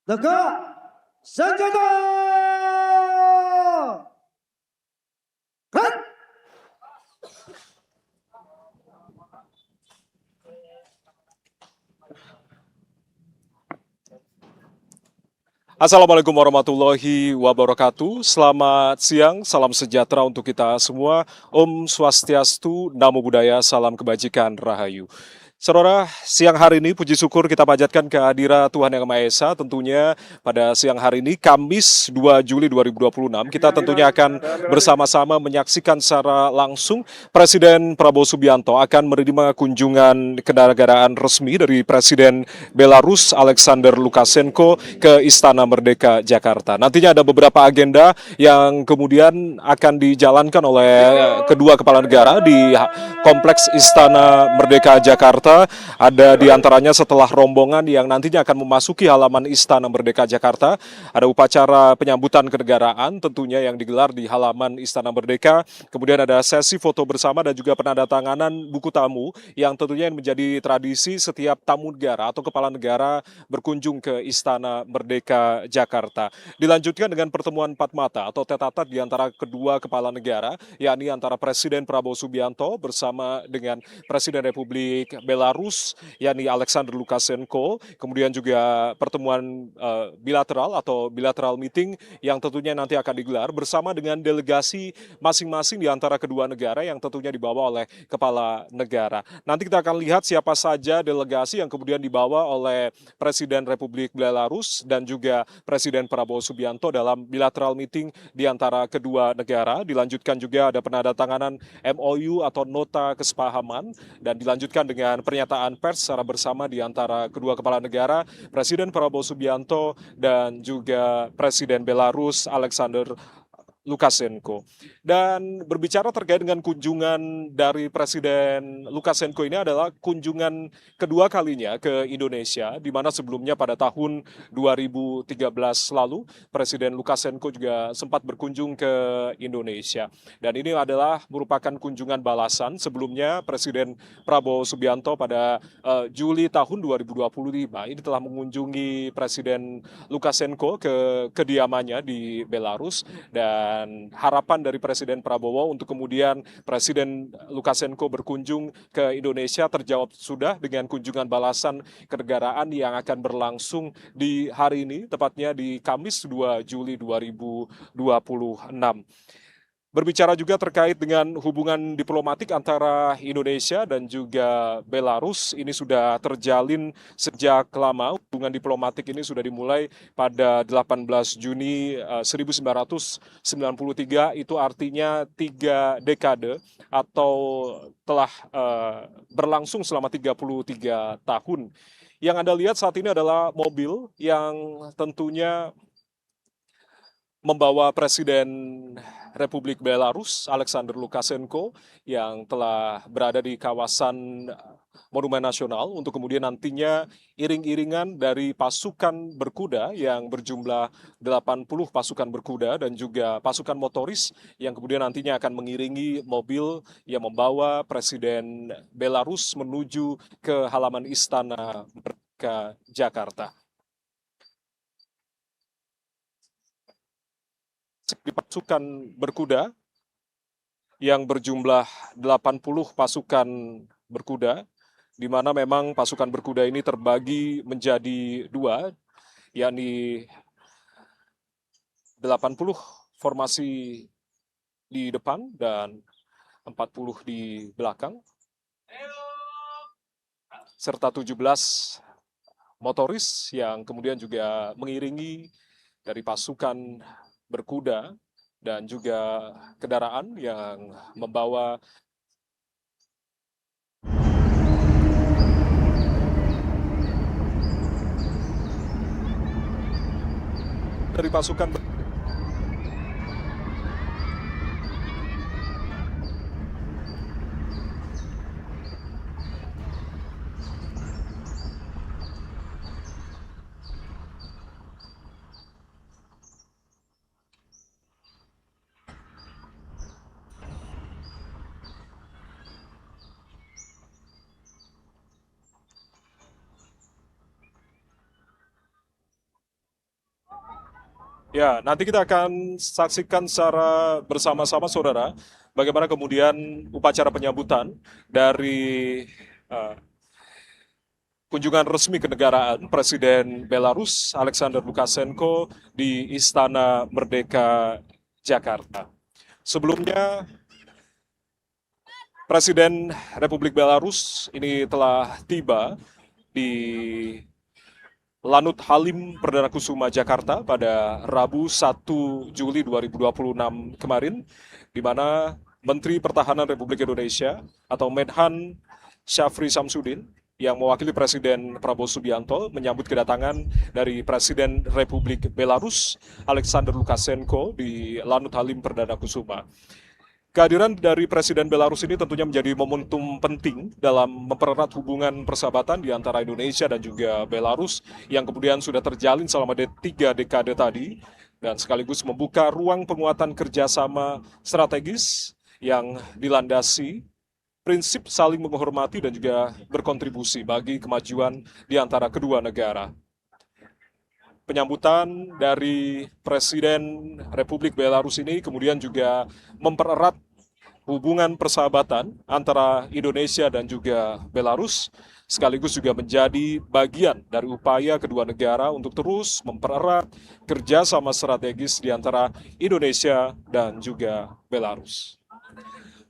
Tegak senjata! Cut! Assalamualaikum warahmatullahi wabarakatuh. Selamat siang, salam sejahtera untuk kita semua. Om Swastiastu, Namo Buddhaya, salam kebajikan, Rahayu. Saudara, siang hari ini puji syukur kita panjatkan kehadirat Tuhan Yang Maha Esa. Tentunya pada siang hari ini, Kamis 2 Juli 2026, kita tentunya akan bersama-sama menyaksikan secara langsung Presiden Prabowo Subianto akan menerima kunjungan kenegaraan resmi dari Presiden Belarus Alexander Lukashenko ke Istana Merdeka Jakarta. Nantinya ada beberapa agenda yang kemudian akan dijalankan oleh kedua kepala negara di Kompleks Istana Merdeka Jakarta. Ada diantaranya setelah rombongan yang nantinya akan memasuki halaman Istana Merdeka Jakarta, ada upacara penyambutan kenegaraan tentunya yang digelar di halaman Istana Merdeka. Kemudian ada sesi foto bersama dan juga penandatanganan buku tamu yang tentunya menjadi tradisi setiap tamu negara atau kepala negara berkunjung ke Istana Merdeka Jakarta. Dilanjutkan dengan pertemuan empat mata atau tete-a-tete di antara kedua kepala negara, yakni antara Presiden Prabowo Subianto bersama dengan Presiden Republik Belarus, yakni Alexander Lukashenko. Kemudian juga pertemuan bilateral atau bilateral meeting yang tentunya nanti akan digelar bersama dengan delegasi masing-masing di antara kedua negara yang tentunya dibawa oleh kepala negara. Nanti kita akan lihat siapa saja delegasi yang kemudian dibawa oleh Presiden Republik Belarus dan juga Presiden Prabowo Subianto dalam bilateral meeting di antara kedua negara. Dilanjutkan juga ada penandatanganan MOU atau nota kesepahaman dan dilanjutkan dengan pernyataan pers secara bersama di antara kedua kepala negara, Presiden Prabowo Subianto dan juga Presiden Belarus Alexander Lukashenko. Dan berbicara terkait dengan kunjungan dari Presiden Lukashenko ini adalah kunjungan kedua kalinya ke Indonesia, di mana sebelumnya pada tahun 2013 lalu Presiden Lukashenko juga sempat berkunjung ke Indonesia. Dan ini adalah merupakan kunjungan balasan. Sebelumnya Presiden Prabowo Subianto pada Juli tahun 2025 ini telah mengunjungi Presiden Lukashenko ke kediamannya di Belarus, dan harapan dari Presiden Prabowo untuk kemudian Presiden Lukashenko berkunjung ke Indonesia terjawab sudah dengan kunjungan balasan kenegaraan yang akan berlangsung di hari ini, tepatnya di Kamis 2 Juli 2026. Berbicara juga terkait dengan hubungan diplomatik antara Indonesia dan juga Belarus, ini sudah terjalin sejak lama. Hubungan diplomatik ini sudah dimulai pada 18 Juni 1993, itu artinya 3 dekade atau telah berlangsung selama 33 tahun. Yang Anda lihat saat ini adalah mobil yang tentunya membawa Presiden Republik Belarus Alexander Lukashenko yang telah berada di kawasan Monumen Nasional untuk kemudian nantinya iring-iringan dari pasukan berkuda yang berjumlah 80 pasukan berkuda dan juga pasukan motoris yang kemudian nantinya akan mengiringi mobil yang membawa Presiden Belarus menuju ke halaman Istana Merdeka Jakarta. pasukan berkuda yang berjumlah 80 pasukan berkuda, di mana memang pasukan berkuda ini terbagi menjadi dua, yakni 80 formasi di depan dan 40 di belakang, serta 17 motoris yang kemudian juga mengiringi dari pasukan berkuda dan juga kendaraan yang membawa dari pasukan. Ya, nanti kita akan saksikan secara bersama-sama, saudara, bagaimana kemudian upacara penyambutan dari eh, kunjungan resmi kenegaraan Presiden Belarus Alexander Lukashenko di Istana Merdeka Jakarta. Sebelumnya, Presiden Republik Belarus ini telah tiba di Lanut Halim Perdana Kusuma Jakarta pada Rabu 1 Juli 2026 kemarin, di mana Menteri Pertahanan Republik Indonesia atau Menhan Syafri Samsudin yang mewakili Presiden Prabowo Subianto menyambut kedatangan dari Presiden Republik Belarus Alexander Lukashenko di Lanut Halim Perdana Kusuma. Kehadiran dari Presiden Belarus ini tentunya menjadi momentum penting dalam mempererat hubungan persahabatan di antara Indonesia dan juga Belarus yang kemudian sudah terjalin selama 3 dekade tadi, dan sekaligus membuka ruang penguatan kerjasama strategis yang dilandasi prinsip saling menghormati dan juga berkontribusi bagi kemajuan di antara kedua negara. Penyambutan dari Presiden Republik Belarus ini kemudian juga mempererat hubungan persahabatan antara Indonesia dan juga Belarus, sekaligus juga menjadi bagian dari upaya kedua negara untuk terus mempererat kerjasama strategis di antara Indonesia dan juga Belarus.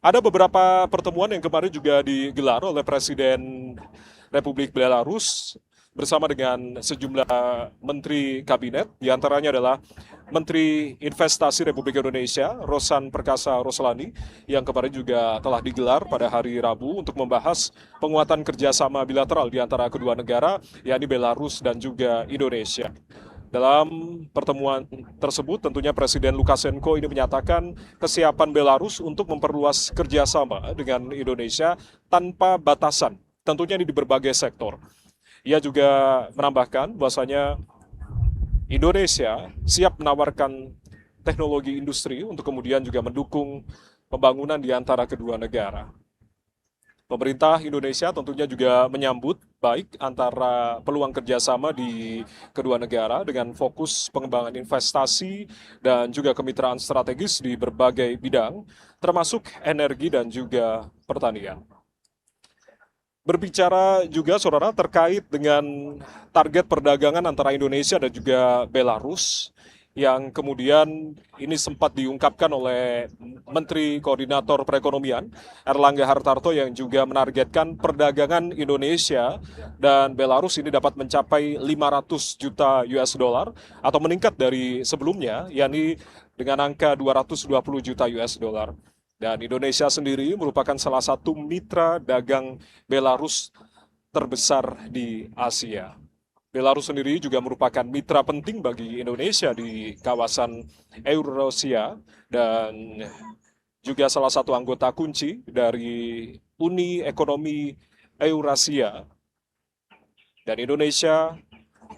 Ada beberapa pertemuan yang kemarin juga digelar oleh Presiden Republik Belarus bersama dengan sejumlah menteri kabinet, diantaranya adalah Menteri Investasi Republik Indonesia, Rosan Perkasa Roslani, yang kemarin juga telah digelar pada hari Rabu untuk membahas penguatan kerjasama bilateral di antara kedua negara, yakni Belarus dan juga Indonesia. Dalam pertemuan tersebut, tentunya Presiden Lukashenko ini menyatakan kesiapan Belarus untuk memperluas kerjasama dengan Indonesia tanpa batasan, tentunya di berbagai sektor. Ia juga menambahkan bahwasanya Indonesia siap menawarkan teknologi industri untuk kemudian juga mendukung pembangunan di antara kedua negara. Pemerintah Indonesia tentunya juga menyambut baik antara peluang kerjasama di kedua negara dengan fokus pengembangan investasi dan juga kemitraan strategis di berbagai bidang, termasuk energi dan juga pertanian. Berbicara juga, saudara, terkait dengan target perdagangan antara Indonesia dan juga Belarus, yang kemudian ini sempat diungkapkan oleh Menteri Koordinator Perekonomian Erlangga Hartarto, yang juga menargetkan perdagangan Indonesia dan Belarus ini dapat mencapai 500 juta US dollar atau meningkat dari sebelumnya, yakni dengan angka 220 juta US dollar. Dan Indonesia sendiri merupakan salah satu mitra dagang Belarus terbesar di Asia. Belarus sendiri juga merupakan mitra penting bagi Indonesia di kawasan Eurasia dan juga salah satu anggota kunci dari Uni Ekonomi Eurasia. Dan Indonesia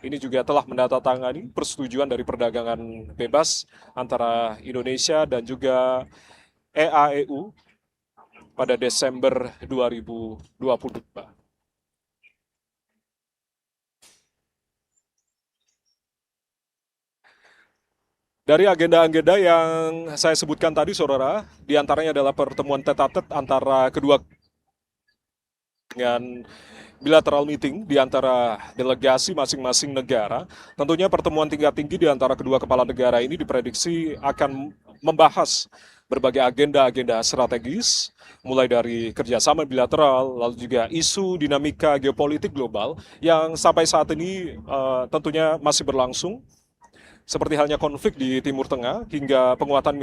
ini juga telah menandatangani persetujuan dari perdagangan bebas antara Indonesia dan juga EAEU pada Desember 2022. Dari agenda-agenda yang saya sebutkan tadi, saudara, diantaranya adalah pertemuan tet-a-tet antara kedua dengan bilateral meeting di antara delegasi masing-masing negara. Tentunya pertemuan tingkat tinggi di antara kedua kepala negara ini diprediksi akan membahas berbagai agenda-agenda strategis, mulai dari kerjasama bilateral, lalu juga isu dinamika geopolitik global yang sampai saat ini tentunya masih berlangsung, seperti halnya konflik di Timur Tengah hingga penguatan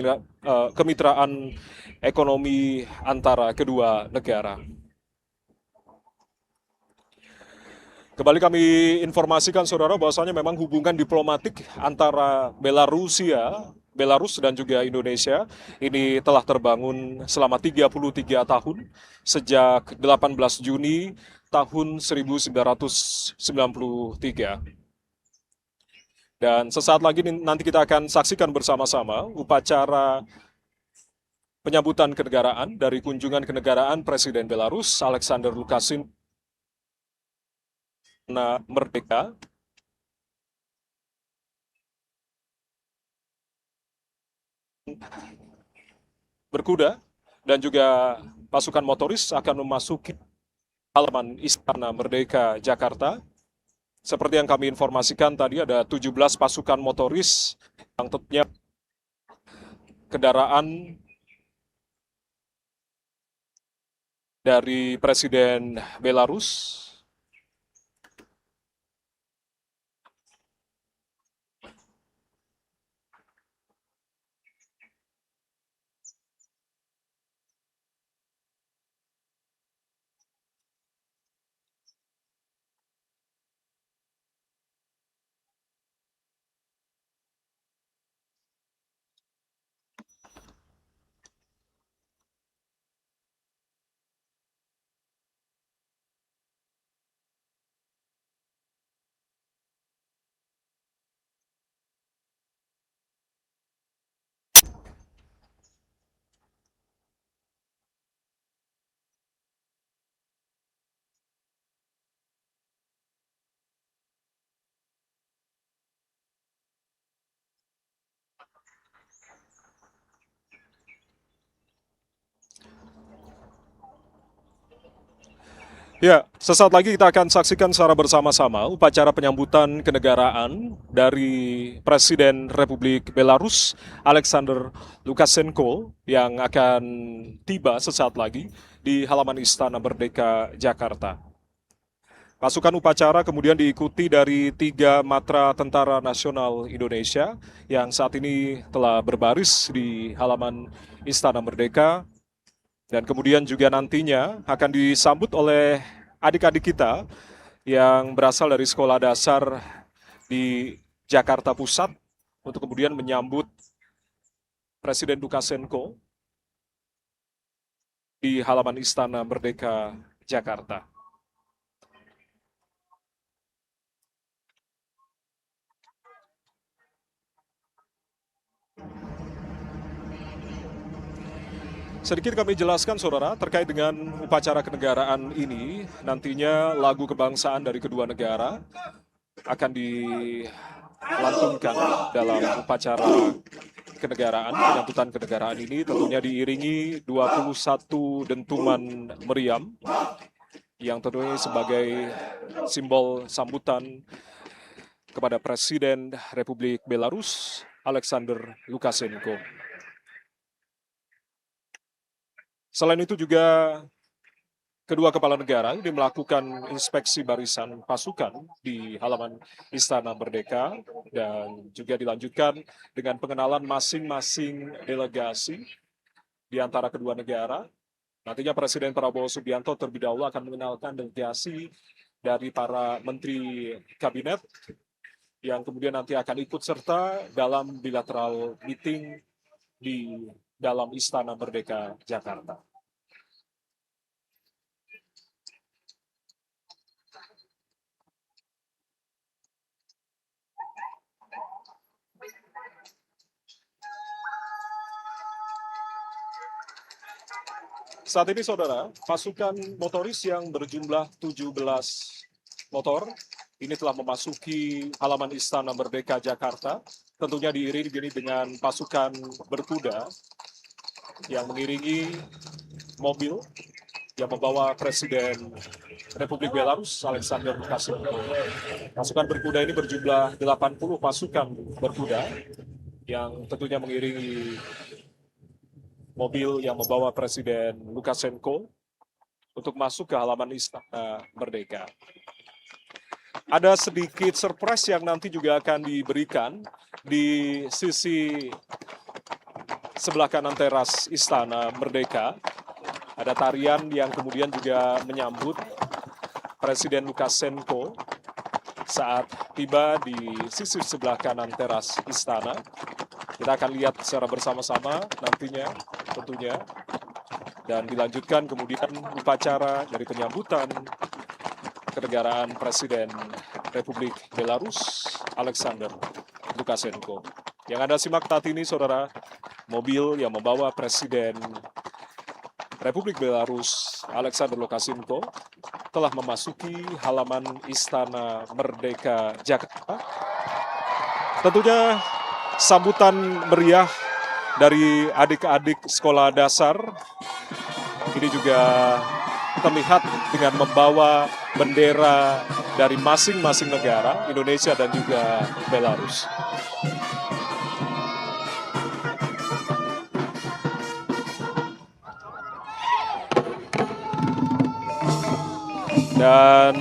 kemitraan ekonomi antara kedua negara. Kembali kami informasikan saudara bahwasanya memang hubungan diplomatik antara Belarus dan juga Indonesia ini telah terbangun selama 33 tahun sejak 18 Juni tahun 1993. Dan sesaat lagi nanti kita akan saksikan bersama-sama upacara penyambutan kenegaraan dari kunjungan kenegaraan Presiden Belarus Alexander Lukashenko merdeka berkuda dan juga pasukan motoris akan memasuki halaman Istana Merdeka Jakarta. Seperti yang kami informasikan tadi, ada 17 pasukan motoris yang tentunya kendaraan dari Presiden Belarus. Ya, sesaat lagi kita akan saksikan secara bersama-sama upacara penyambutan kenegaraan dari Presiden Republik Belarus Alexander Lukashenko yang akan tiba sesaat lagi di halaman Istana Merdeka Jakarta. Pasukan upacara kemudian diikuti dari 3 matra Tentara Nasional Indonesia yang saat ini telah berbaris di halaman Istana Merdeka. Dan kemudian juga nantinya akan disambut oleh adik-adik kita yang berasal dari sekolah dasar di Jakarta Pusat untuk kemudian menyambut Presiden Lukashenko di halaman Istana Merdeka Jakarta. Sedikit kami jelaskan saudara terkait dengan upacara kenegaraan ini, nantinya lagu kebangsaan dari kedua negara akan dilantunkan dalam upacara kenegaraan, penyambutan kenegaraan ini tentunya diiringi 21 dentuman meriam yang tentunya sebagai simbol sambutan kepada Presiden Republik Belarus Alexander Lukashenko. Selain itu juga kedua kepala negara ini melakukan inspeksi barisan pasukan di halaman Istana Merdeka dan juga dilanjutkan dengan pengenalan masing-masing delegasi di antara kedua negara. Nantinya Presiden Prabowo Subianto terlebih dahulu akan mengenalkan delegasi dari para menteri kabinet yang kemudian nanti akan ikut serta dalam bilateral meeting di dalam Istana Merdeka Jakarta. Saat ini saudara, pasukan motoris yang berjumlah 17 motor ini telah memasuki halaman Istana Merdeka Jakarta. tentunya diiringi dengan pasukan berkuda yang mengiringi mobil yang membawa Presiden Republik Belarus Alexander Lukashenko. Pasukan berkuda ini berjumlah 80 pasukan berkuda yang tentunya mengiringi mobil yang membawa Presiden Lukashenko untuk masuk ke halaman Istana Merdeka. Ada sedikit surprise yang nanti juga akan diberikan di sisi sebelah kanan teras Istana Merdeka. Ada tarian yang kemudian juga menyambut Presiden Lukashenko saat tiba di sisi sebelah kanan teras istana. Kita akan lihat secara bersama-sama nantinya tentunya. Dan dilanjutkan kemudian upacara dari penyambutan kenegaraan Presiden Republik Belarus Alexander Lukashenko. Yang Anda simak saat ini, saudara, mobil yang membawa Presiden Republik Belarus Alexander Lukashenko telah memasuki halaman Istana Merdeka Jakarta. Tentunya sambutan meriah dari adik-adik sekolah dasar ini juga terlihat dengan membawa bendera dari masing-masing negara, Indonesia dan juga Belarus. Dan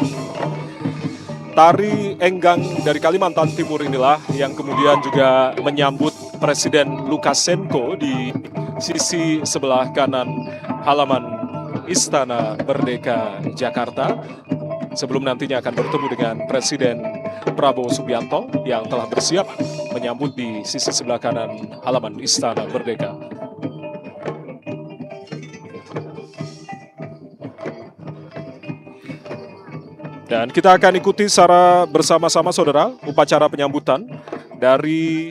tari enggang dari Kalimantan Timur inilah yang kemudian juga menyambut Presiden Lukashenko di sisi sebelah kanan halaman Istana Merdeka Jakarta. Sebelum nantinya akan bertemu dengan Presiden Prabowo Subianto yang telah bersiap menyambut di sisi sebelah kanan halaman Istana Merdeka. Dan kita akan ikuti secara bersama-sama, saudara, upacara penyambutan dari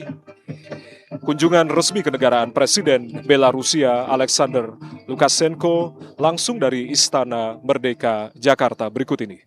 kunjungan resmi kenegaraan Presiden Belarusia Alexander Lukashenko langsung dari Istana Merdeka Jakarta berikut ini.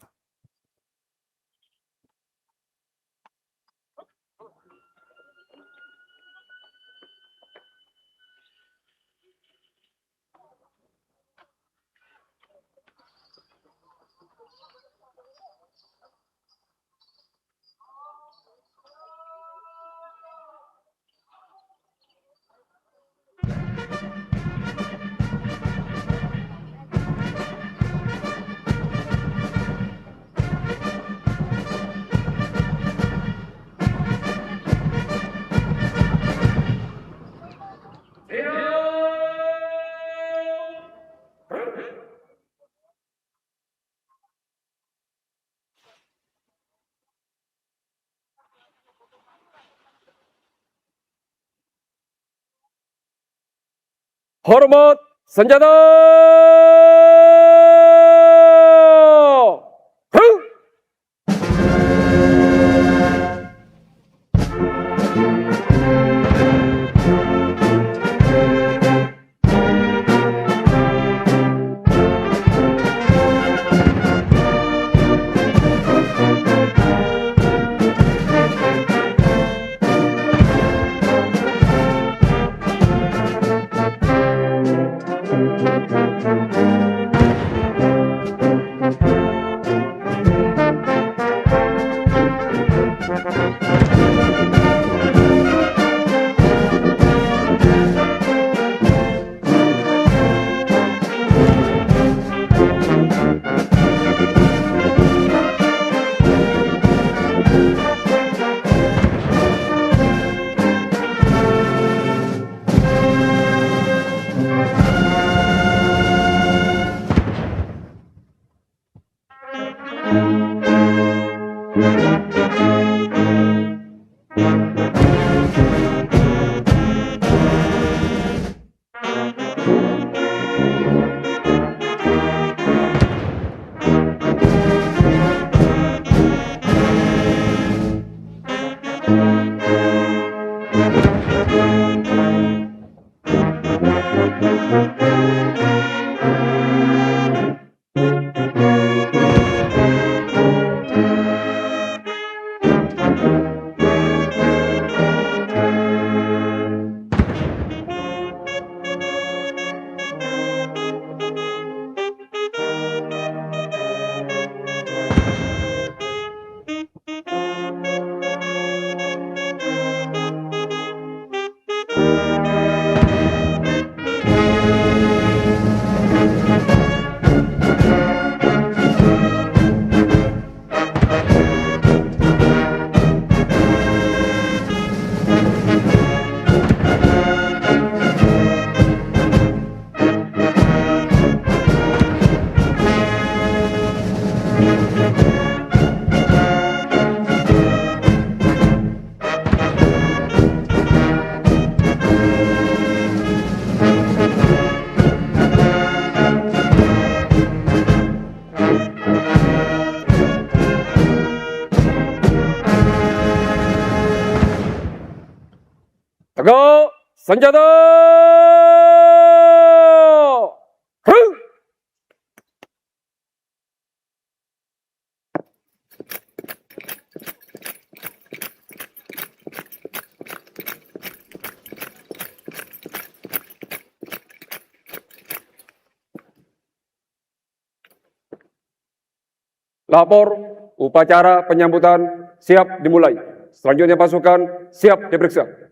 Hormat senjata! senjata. Huh! Lapor, upacara penyambutan siap dimulai. Selanjutnya pasukan siap diperiksa.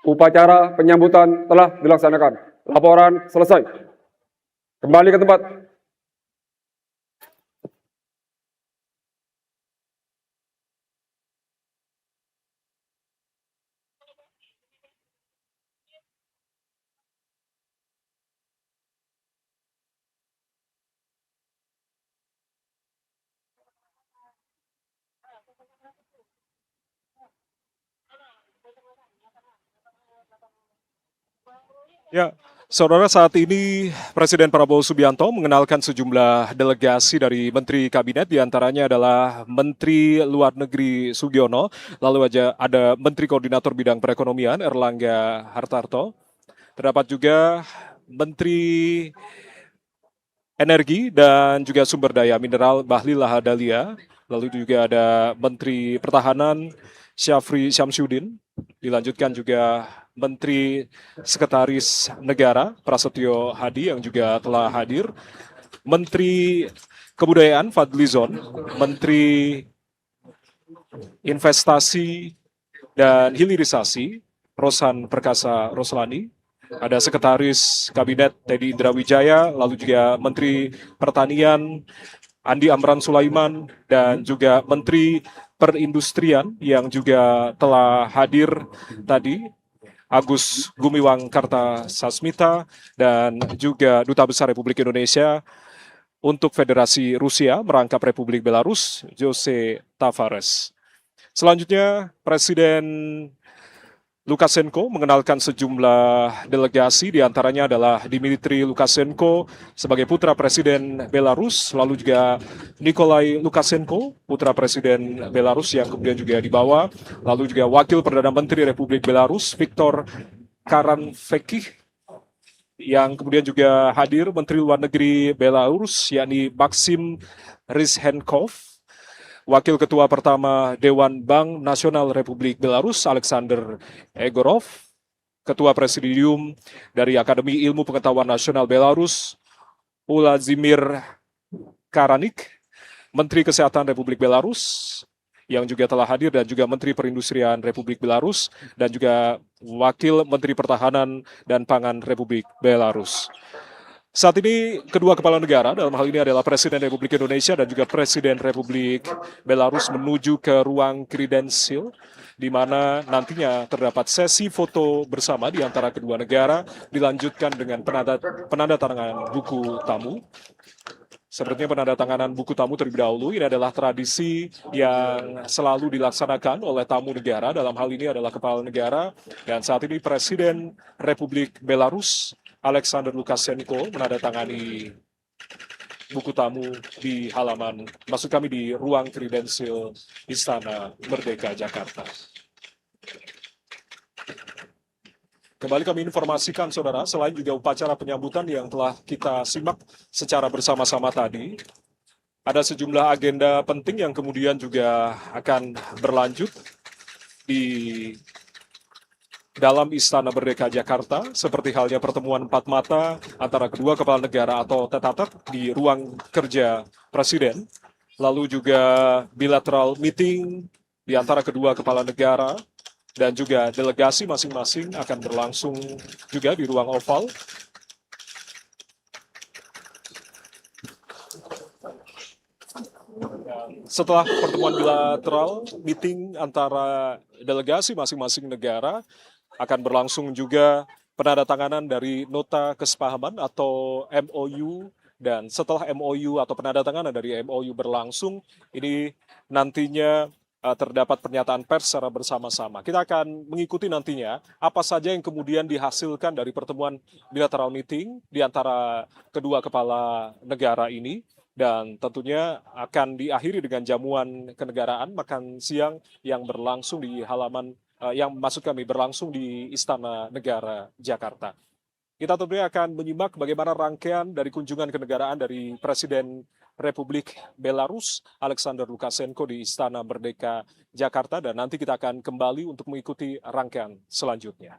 Upacara penyambutan telah dilaksanakan. Laporan selesai. Kembali ke tempat. Ya, saudara, saat ini Presiden Prabowo Subianto mengenalkan sejumlah delegasi dari Menteri Kabinet, diantaranya adalah Menteri Luar Negeri Sugiono, lalu ada Menteri Koordinator Bidang Perekonomian Erlangga Hartarto, terdapat juga Menteri Energi dan juga Sumber Daya Mineral Bahlil Lahadalia, lalu juga ada Menteri Pertahanan Syafri Syamsuddin, dilanjutkan juga Menteri Sekretaris Negara Prasetyo Hadi yang juga telah hadir, Menteri Kebudayaan Fadlizon, Menteri Investasi dan Hilirisasi Rosan Perkasa Roslani, ada Sekretaris Kabinet Teddy Indrawijaya, lalu juga Menteri Pertanian Andi Amran Sulaiman, dan juga Menteri Perindustrian yang juga telah hadir tadi, Agus Gumiwang Kartasasmita, dan juga Duta Besar Republik Indonesia untuk Federasi Rusia merangkap Republik Belarus, Jose Tavares. Selanjutnya, Presiden Lukashenko mengenalkan sejumlah delegasi, diantaranya adalah Dmitry Lukashenko sebagai putra Presiden Belarus, lalu juga Nikolai Lukashenko, putra Presiden Belarus yang kemudian juga dibawa, lalu juga Wakil Perdana Menteri Republik Belarus, Viktor Karanfekih, yang kemudian juga hadir Menteri Luar Negeri Belarus, yakni Maxim Ryzhenkov, Wakil Ketua Pertama Dewan Bank Nasional Republik Belarus, Alexander Egorov, Ketua Presidium dari Akademi Ilmu Pengetahuan Nasional Belarus, Ulazimir Karanik, Menteri Kesehatan Republik Belarus, yang juga telah hadir, dan juga Menteri Perindustrian Republik Belarus, dan juga Wakil Menteri Pertahanan dan Pangan Republik Belarus. Saat ini kedua kepala negara, dalam hal ini adalah Presiden Republik Indonesia dan juga Presiden Republik Belarus, menuju ke ruang kredensial, di mana nantinya terdapat sesi foto bersama di antara kedua negara, dilanjutkan dengan penandatanganan buku tamu. Sepertinya penandatanganan buku tamu terlebih dahulu, ini adalah tradisi yang selalu dilaksanakan oleh tamu negara, dalam hal ini adalah kepala negara, dan saat ini Presiden Republik Belarus, Alexander Lukashenko, menandatangani buku tamu di halaman, maksud kami di ruang kredensial Istana Merdeka Jakarta. Kembali kami informasikan, saudara, selain juga upacara penyambutan yang telah kita simak secara bersama-sama tadi, ada sejumlah agenda penting yang kemudian juga akan berlanjut di dalam Istana Merdeka Jakarta, seperti halnya pertemuan empat mata antara kedua kepala negara atau tete-a-tete di ruang kerja Presiden, lalu juga bilateral meeting di antara kedua kepala negara, dan juga delegasi masing-masing akan berlangsung juga di ruang oval. Setelah pertemuan bilateral, meeting antara delegasi masing-masing negara, akan berlangsung juga penandatanganan dari nota kesepahaman atau MOU, dan setelah MOU atau penandatanganan dari MOU berlangsung, ini nantinya terdapat pernyataan pers secara bersama-sama. Kita akan mengikuti nantinya apa saja yang kemudian dihasilkan dari pertemuan bilateral meeting di antara kedua kepala negara ini, dan tentunya akan diakhiri dengan jamuan kenegaraan makan siang yang berlangsung di halaman, yang maksud kami berlangsung di Istana Negara Jakarta. Kita tentunya akan menyimak bagaimana rangkaian dari kunjungan kenegaraan dari Presiden Republik Belarus, Alexander Lukashenko, di Istana Merdeka Jakarta, dan nanti kita akan kembali untuk mengikuti rangkaian selanjutnya.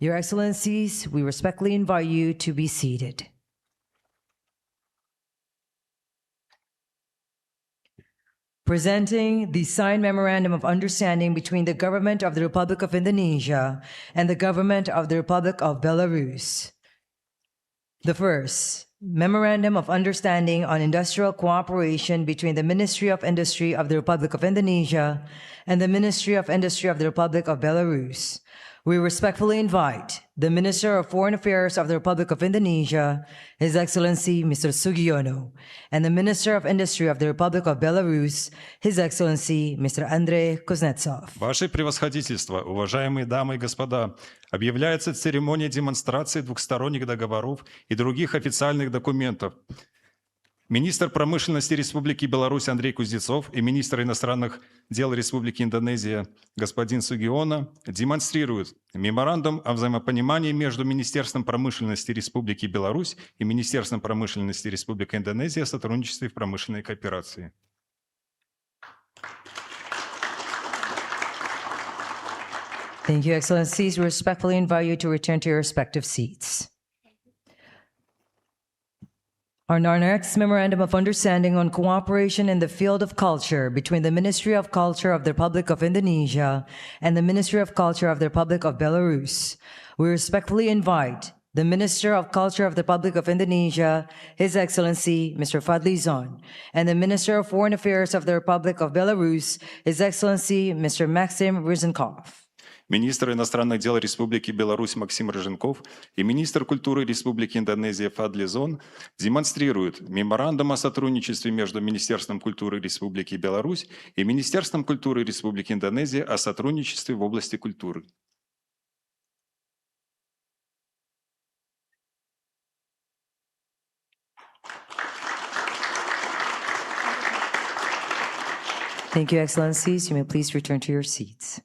Your Excellencies, we respectfully invite you to be seated. Presenting the signed memorandum of understanding between the Government of the Republic of Indonesia and the Government of the Republic of Belarus. The first, Memorandum of Understanding on Industrial Cooperation between the Ministry of Industry of the Republic of Indonesia and the Ministry of Industry of the Republic of Belarus. We respectfully invite the Minister of Foreign Affairs of the Republic of Indonesia, His Excellency Mr. Sugiono, and the Minister of Industry of the Republic of Belarus, His Excellency Mr. Andrei Kuznetsov. Ваше превосходительство, уважаемые дамы и господа, объявляется церемония демонстрации двухсторонних договоров и других официальных документов. Министр промышленности Республики Беларусь Андрей Кузнецов и министр иностранных дел Республики Индонезия господин Сугиона демонстрируют меморандум о взаимопонимании между Министерством промышленности Республики Беларусь и Министерством промышленности Республики Индонезия о сотрудничестве в промышленной кооперации. Thank you, Excellencies. We respectfully invite you to return to your respective seats. Our next Memorandum of Understanding on Cooperation in the Field of Culture between the Ministry of Culture of the Republic of Indonesia and the Ministry of Culture of the Republic of Belarus. We respectfully invite the Minister of Culture of the Republic of Indonesia, His Excellency Mr. Fadli Zon, and the Minister of Foreign Affairs of the Republic of Belarus, His Excellency Mr. Maxim Ryzhenkov. Министр иностранных дел Республики Беларусь Максим Рыженков и министр культуры Республики Индонезия Фадли Зон демонстрируют меморандум о сотрудничестве между Министерством культуры Республики Беларусь и Министерством культуры Республики Индонезия о сотрудничестве в области культуры. Thank you, Excellencies. You may please return to your seats.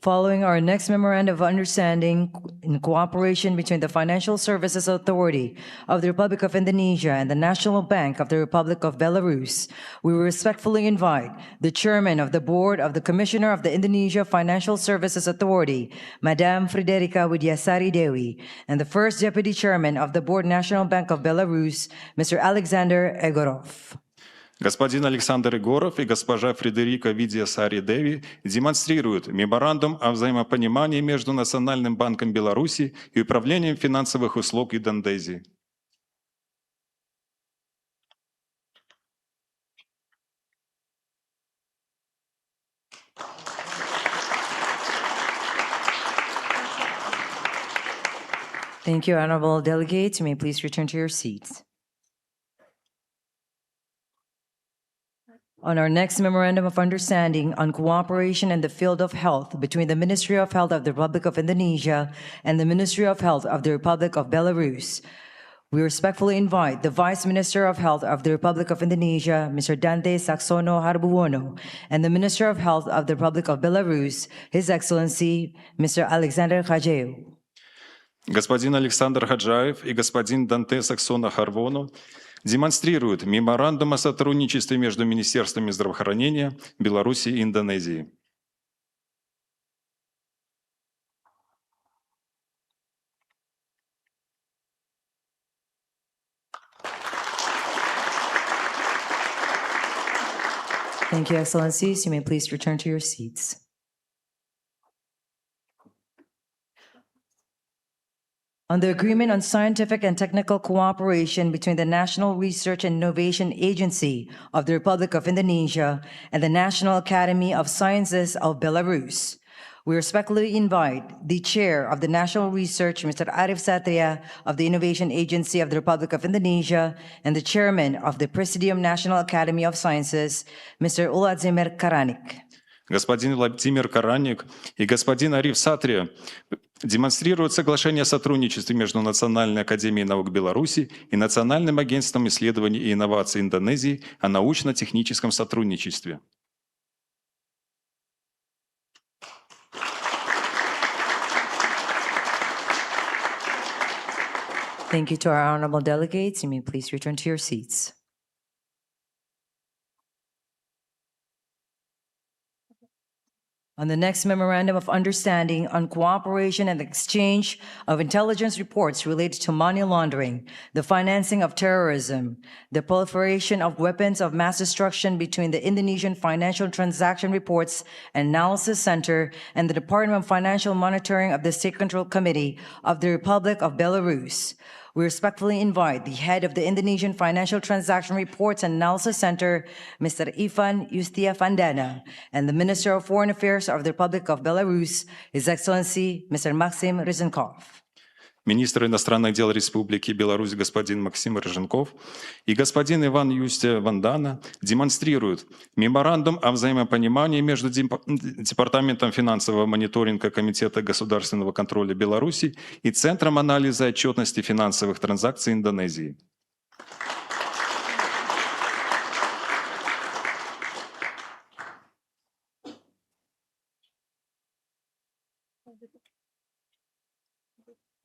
Following our next memorandum of understanding in cooperation between the Financial Services Authority of the Republic of Indonesia and the National Bank of the Republic of Belarus, we respectfully invite the Chairman of the Board of the Commissioner of the Indonesia Financial Services Authority, Madam Friderica Widyasari Dewi, and the First Deputy Chairman of the Board National Bank of Belarus, Mr. Alexander Egorov. Господин Александр Егоров и госпожа Фредерика Видья-Сари Деви демонстрируют меморандум о взаимопонимании между Национальным банком Беларуси и Управлением финансовых услуг Индонезии. Thank you, honorable delegates. You may please return to your seats. On our next memorandum of understanding on cooperation in the field of health between the Ministry of Health of the Republic of Indonesia and the Ministry of Health of the Republic of Belarus, we respectfully invite the Vice Minister of Health of the Republic of Indonesia, Mr. Dante Saxono Harbuono, and the Minister of Health of the Republic of Belarus, His Excellency, Mr. Alexander Khajeu. Господин Александр Хаджаев и господин Данте Саксона Харвону демонстрируют меморандум о сотрудничестве между Министерствами здравоохранения Беларуси и Индонезии. Thank you, Excellencies. You may please return to your seats. On the Agreement on Scientific and Technical Cooperation between the National Research and Innovation Agency of the Republic of Indonesia and the National Academy of Sciences of Belarus, we respectfully invite the Chair of the National Research, Mr. Arif Satria of the Innovation Agency of the Republic of Indonesia, and the Chairman of the Presidium National Academy of Sciences, Mr. Uladzimir Karanik. Господин Владимир Караник и господин Ариф Сатрия демонстрируют соглашение о сотрудничестве между Национальной академией наук Беларуси и Национальным агентством исследований и инноваций Индонезии о научно-техническом сотрудничестве. Thank you to our honorable delegates. You may please return to your seats. On the next memorandum of understanding on cooperation and exchange of intelligence reports related to money laundering, the financing of terrorism, the proliferation of weapons of mass destruction between the Indonesian Financial Transaction Reports and Analysis Center and the Department of Financial Monitoring of the State Control Committee of the Republic of Belarus, we respectfully invite the head of the Indonesian Financial Transaction Reports and Analysis Center, Mr. Ivan Yustia Vandana, and the Minister of Foreign Affairs of the Republic of Belarus, His Excellency, Mr. Maxim Ryzhenkov. Министр иностранных дел Республики Беларусь господин Максим Рыженков и господин Иван Юстия Вандана демонстрируют меморандум о взаимопонимании между Департаментом финансового мониторинга Комитета государственного контроля Беларуси и Центром анализа отчетности финансовых транзакций Индонезии.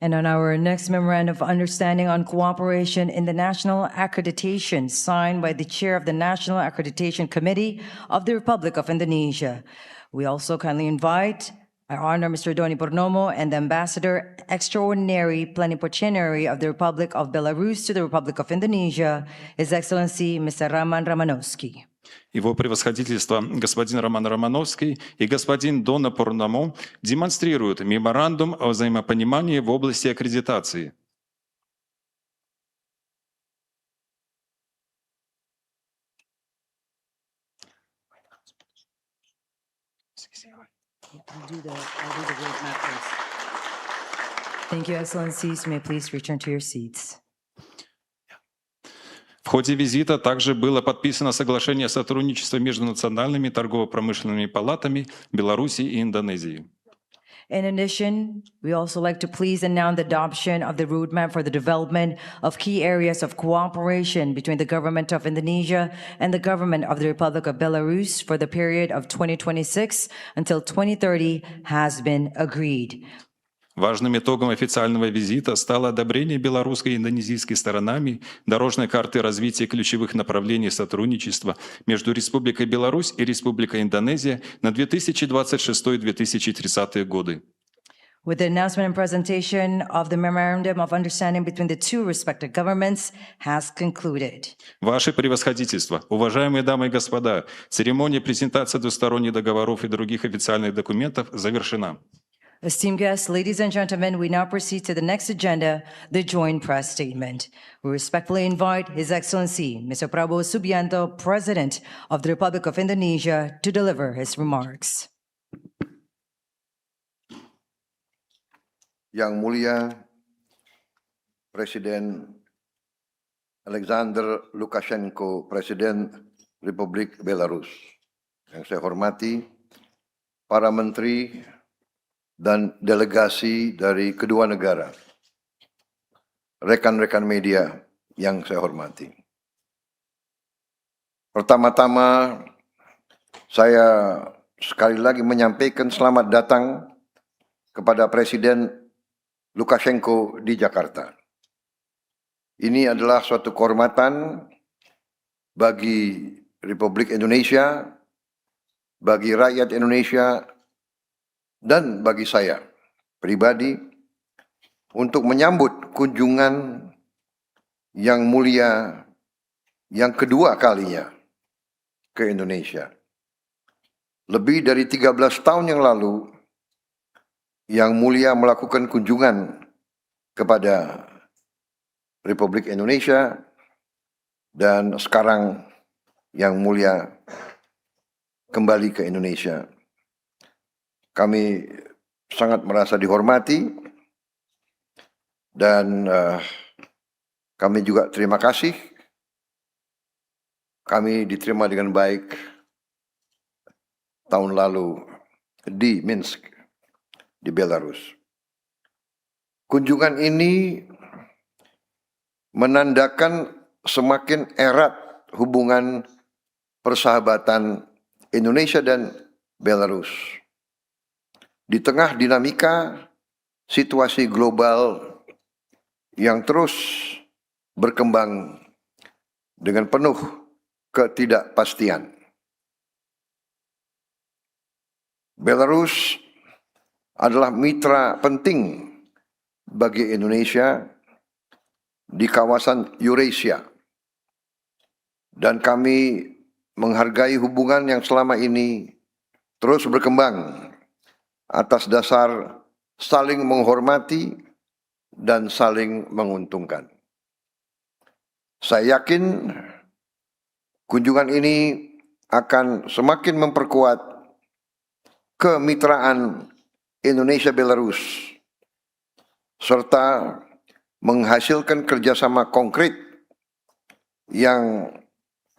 And on our next memorandum of understanding on cooperation in the national accreditation signed by the chair of the National Accreditation Committee of the Republic of Indonesia, we also kindly invite our honor Mr. Doni Purnomo and the Ambassador Extraordinary Plenipotentiary of the Republic of Belarus to the Republic of Indonesia, His Excellency Mr. Raman Ramanovsky. Его превосходительство господин Роман Романовский и господин Дона Пурномо демонстрируют меморандум о взаимопонимании в области аккредитации. Thank you, Excellencies. You may please return to your seats. В ходе визита также было подписано соглашение о сотрудничестве между национальными торгово-промышленными палатами Беларуси и Индонезии. In addition, we also like to please announce the adoption of the roadmap for the development of key areas of cooperation between the government of Indonesia and the government of the Republic of Belarus for the period of 2026 until 2030 has been agreed. Важным итогом официального визита стало одобрение белорусской и индонезийской сторонами дорожной карты развития ключевых направлений сотрудничества между Республикой Беларусь и Республикой Индонезия на 2026-2030 годы. With the announcement and presentation of the Memorandum of Understanding between the two respective governments has concluded. Ваше превосходительство, уважаемые дамы и господа, церемония презентации двусторонних договоров и других официальных документов завершена. Esteemed guests, ladies and gentlemen, we now proceed to the next agenda, the joint press statement. We respectfully invite His Excellency, Mr. Prabowo Subianto, President of the Republic of Indonesia, to deliver his remarks. Yang Mulia Presiden Alexander Lukashenko, Presiden Republik Belarus. Yang saya hormati para menteri dan delegasi dari kedua negara, rekan-rekan media yang saya hormati. Pertama-tama, saya sekali lagi menyampaikan selamat datang kepada Presiden Lukashenko di Jakarta. Ini adalah suatu kehormatan bagi Republik Indonesia, bagi rakyat Indonesia, dan bagi saya pribadi untuk menyambut kunjungan yang mulia yang kedua kalinya ke Indonesia. Lebih dari 13 tahun yang lalu, Yang Mulia melakukan kunjungan kepada Republik Indonesia, dan sekarang Yang Mulia kembali ke Indonesia. Kami sangat merasa dihormati dan kami juga terima kasih. Kami diterima dengan baik tahun lalu di Minsk, di Belarus. Kunjungan ini menandakan semakin erat hubungan persahabatan Indonesia dan Belarus. Di tengah dinamika situasi global yang terus berkembang dengan penuh ketidakpastian. Belarus adalah mitra penting bagi Indonesia di kawasan Eurasia, dan kami menghargai hubungan yang selama ini terus berkembang atas dasar saling menghormati dan saling menguntungkan. Saya yakin kunjungan ini akan semakin memperkuat kemitraan Indonesia-Belarus serta menghasilkan kerjasama konkret yang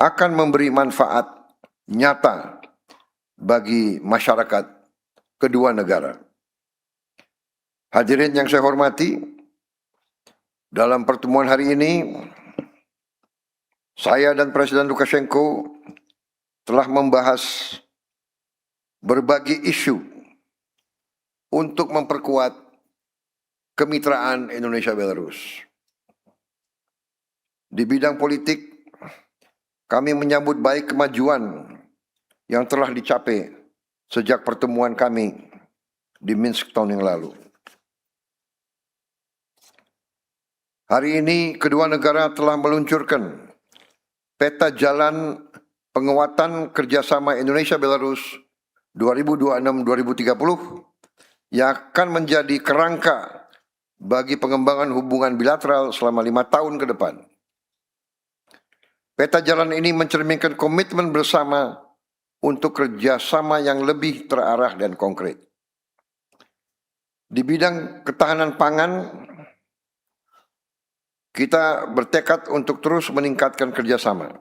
akan memberi manfaat nyata bagi masyarakat kedua negara. Hadirin yang saya hormati, dalam pertemuan hari ini, saya dan Presiden Lukashenko telah membahas berbagai isu untuk memperkuat kemitraan Indonesia-Belarus. Di bidang politik, kami menyambut baik kemajuan yang telah dicapai sejak pertemuan kami di Minsk tahun yang lalu. Hari ini kedua negara telah meluncurkan peta jalan penguatan kerjasama Indonesia-Belarus 2026-2030 yang akan menjadi kerangka bagi pengembangan hubungan bilateral selama 5 tahun ke depan. Peta jalan ini mencerminkan komitmen bersama untuk kerjasama yang lebih terarah dan konkret. Di bidang ketahanan pangan, kita bertekad untuk terus meningkatkan kerjasama.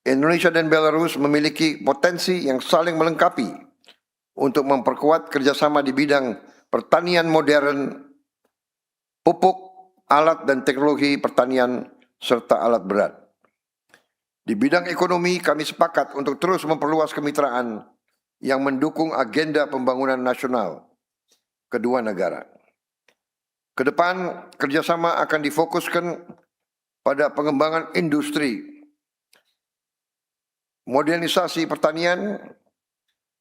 Indonesia dan Belarus memiliki potensi yang saling melengkapi untuk memperkuat kerjasama di bidang pertanian modern, pupuk, alat dan teknologi pertanian, serta alat berat. Di bidang ekonomi, kami sepakat untuk terus memperluas kemitraan yang mendukung agenda pembangunan nasional kedua negara. Kedepan, kerjasama akan difokuskan pada pengembangan industri, modernisasi pertanian,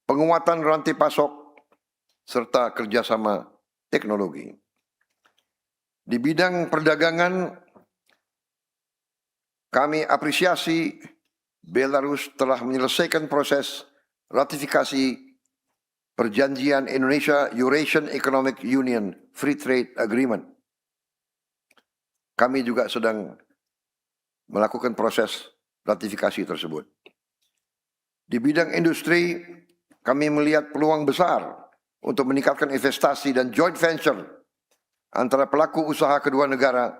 penguatan rantai pasok, serta kerjasama teknologi. Di bidang perdagangan, kami apresiasi Belarus telah menyelesaikan proses ratifikasi Perjanjian Indonesia-Eurasian Economic Union Free Trade Agreement. Kami juga sedang melakukan proses ratifikasi tersebut. Di bidang industri, kami melihat peluang besar untuk meningkatkan investasi dan joint venture antara pelaku usaha kedua negara,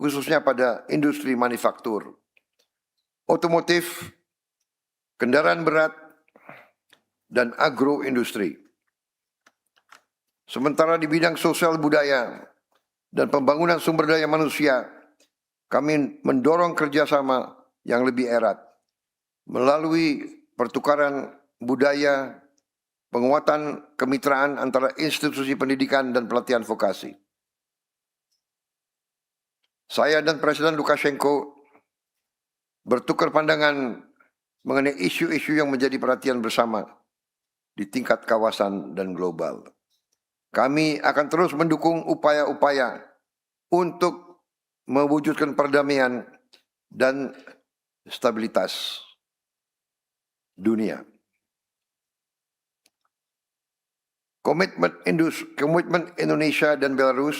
khususnya pada industri manufaktur, otomotif, kendaraan berat, dan agroindustri. Sementara di bidang sosial budaya dan pembangunan sumber daya manusia, kami mendorong kerjasama yang lebih erat melalui pertukaran budaya, penguatan kemitraan antara institusi pendidikan dan pelatihan vokasi. Saya dan Presiden Lukashenko bertukar pandangan mengenai isu-isu yang menjadi perhatian bersama di tingkat kawasan dan global. Kami akan terus mendukung upaya-upaya untuk mewujudkan perdamaian dan stabilitas dunia. Komitmen Indonesia dan Belarus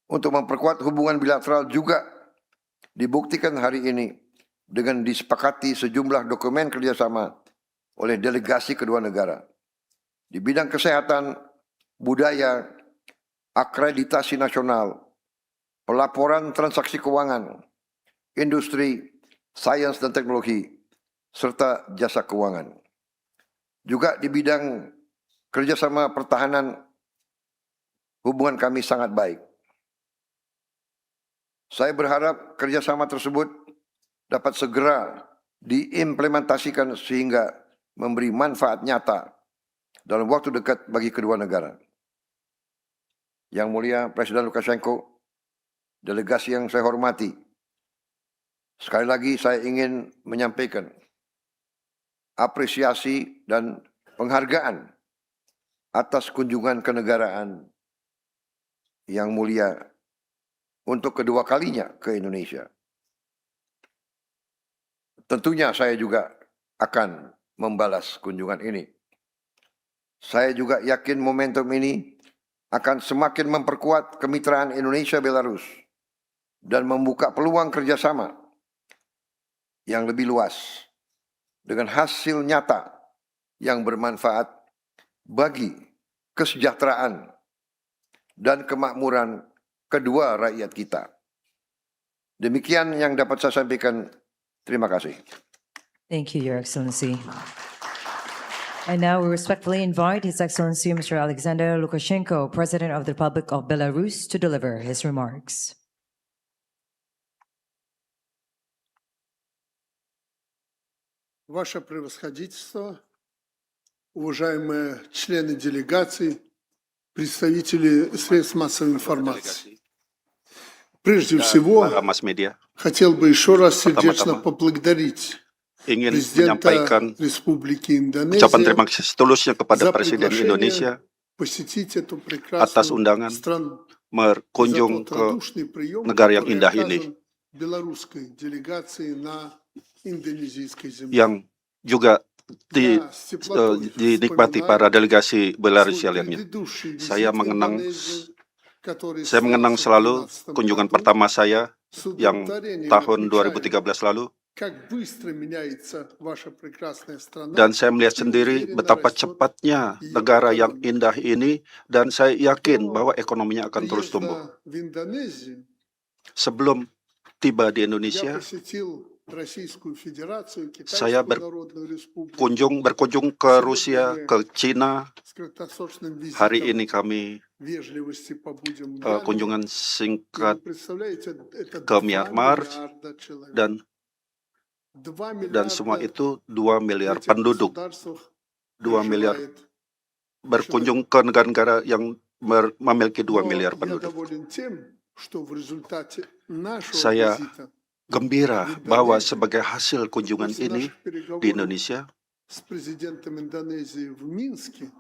untuk memperkuat hubungan bilateral juga dibuktikan hari ini dengan disepakati sejumlah dokumen kerjasama oleh delegasi kedua negara. Di bidang kesehatan, budaya, akreditasi nasional, pelaporan transaksi keuangan, industri, sains dan teknologi, serta jasa keuangan. Juga di bidang kerjasama pertahanan, hubungan kami sangat baik. Saya berharap kerjasama tersebut dapat segera diimplementasikan sehingga memberi manfaat nyata dalam waktu dekat bagi kedua negara. Yang Mulia Presiden Lukashenko, delegasi yang saya hormati, sekali lagi saya ingin menyampaikan apresiasi dan penghargaan atas kunjungan kenegaraan yang mulia untuk kedua kalinya ke Indonesia. Tentunya saya juga akan membalas kunjungan ini. Saya juga yakin momentum ini akan semakin memperkuat kemitraan Indonesia-Belarus dan membuka peluang kerjasama yang lebih luas dengan hasil nyata yang bermanfaat bagi kesejahteraan dan kemakmuran kedua rakyat kita. Demikian yang dapat saya sampaikan. Terima kasih. Thank you, Your Excellency. And now we respectfully invite His Excellency Mr. Alexander Lukashenko, President of the Republic of Belarus, to deliver his remarks. Ваше превосходительство, уважаемые члены делегаций, представители средств массовой информации. Прежде всего, Mas-media хотел бы еще раз сердечно поблагодарить ingin президента menyampaikan Республики ucapan terima Индонезия kasih setulusnya kepada за Presiden Indonesia приглашение посетить эту atas прекрасную undangan страну. berkunjung За тот ke радушный прием, negara yang который indah ini, оказан белорусской делегации на индонезийской земле. yang juga Я с теплотой dinikmati вспоминаю para delegasi Belarus свой lainnya. предыдущий Saya визит в mengenang Индонезию, который Saya mengenang состоялся в selalu 2015 kunjungan году, pertama saya с yang удовлетворением tahun отмечаю, 2013 lalu, как быстро меняется ваша прекрасная страна, dan saya melihat и sendiri уверенно betapa растет cepatnya ее negara yang экономика. indah ini, dan saya yakin До bahwa ekonominya akan terus tumbuh. приезда в Индонезию Sebelum tiba di я Indonesia, посетил Российскую Федерацию, Saya Китайскую Народную Республику berkunjung ke Rusia, ke Cina. с краткосрочным Hari визитом ini kami вежливости побудем в kunjungan Мьянме. И singkat вы представляете, это ke 2 Myanmar миллиарда человек. dan 2 semua миллиарда itu 2 miliar этих penduduk. государств 2 miliar проживает. berkunjung ke negara-negara yang memiliki 2 Но miliar я penduduk. доволен тем, что в результате нашего Saya визита Gembira bahwa sebagai hasil kunjungan после ini наших переговоров di Indonesia, с президентом Индонезии в Минске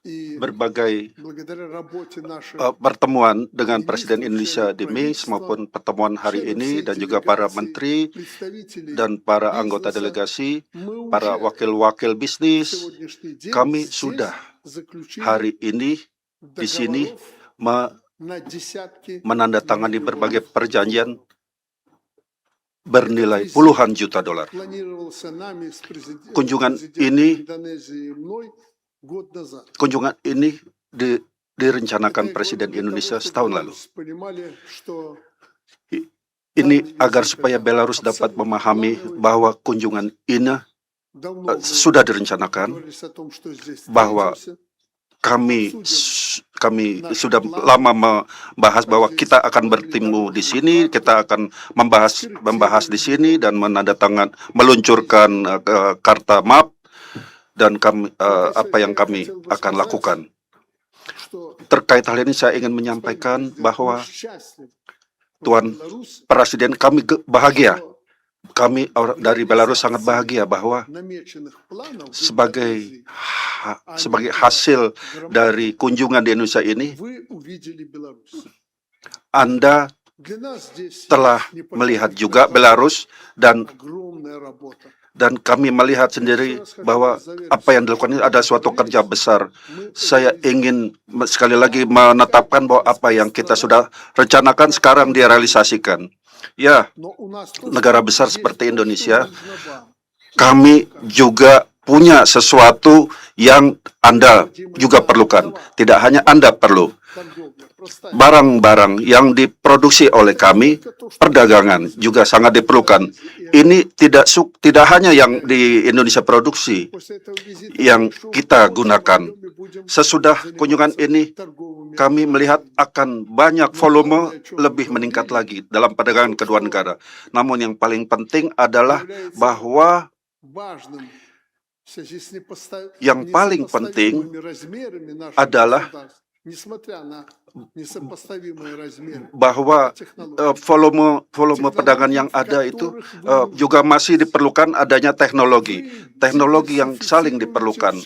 и berbagai благодаря работе наших pertemuan dengan Presiden Indonesia di Minsk maupun pertemuan hari ini dan juga para menteri представителей dan para anggota бизнеса, delegasi, мы para уже wakil-wakil bisnis, сегодняшний день kami здесь sudah заключили hari ini di sini договоров на десятки menandatangani миллионов berbagai perjanjian долларов. bernilai puluhan juta dolar. Планировался нами с Kunjungan президентом ini Индонезии и мной год назад. Kunjungan ini Это direncanakan я Presiden говорю для Indonesia того, чтобы setahun lalu. белорусы понимали, что Ini agar supaya Belarus dapat memahami bahwa kunjungan ini давно мы sudah direncanakan, договорились о том, что здесь bahwa встретимся. kami sudah lama membahas bahwa kita akan bertemu di sini, kita akan membahas di sini dan meluncurkan karta map dan apa yang kami akan lakukan. Что Terkait hal ini saya ingin menyampaikan bahwa Tuan Беларусь Presiden kami bahagia. Kami dari Belarus sangat bahagia bahwa намеченных планов в sebagai Индонезии hasil dari kunjungan di Indonesia ini, вы увидели Беларусь. Anda Для нас здесь telah есть melihat непосредственно juga Belarus огромная работа. dan kami melihat sendiri bahwa apa yang dilakukan ini ada suatu kerja besar. Saya ingin sekali lagi menetapkan bahwa apa yang kita sudah rencanakan sekarang direalisasikan. Ya, Но у нас тоже negara besar есть seperti то, что Indonesia, нужно вам. kami juga punya sesuatu yang Anda juga perlukan. Tidak hanya Anda perlu. Торговля простая. Barang-barang yang diproduksi oleh kami, perdagangan juga sangat diperlukan. Ini tidak hanya yang di Indonesia produksi, После этого визита yang большого kita года gunakan. мы будем Sesudah kunjungan ini, торговыми kami melihat akan banyak volume lebih meningkat lagi dalam perdagangan kedua negara. Namun yang paling penting adalah bahwa важным в связи с yang paling penting несопоставимыми размерами наших adalah государств, несмотря на несопоставимые размеры bahwa технологий, volume perdagangan yang ada itu juga masih diperlukan adanya teknologi. Teknologi yang saling diperlukan.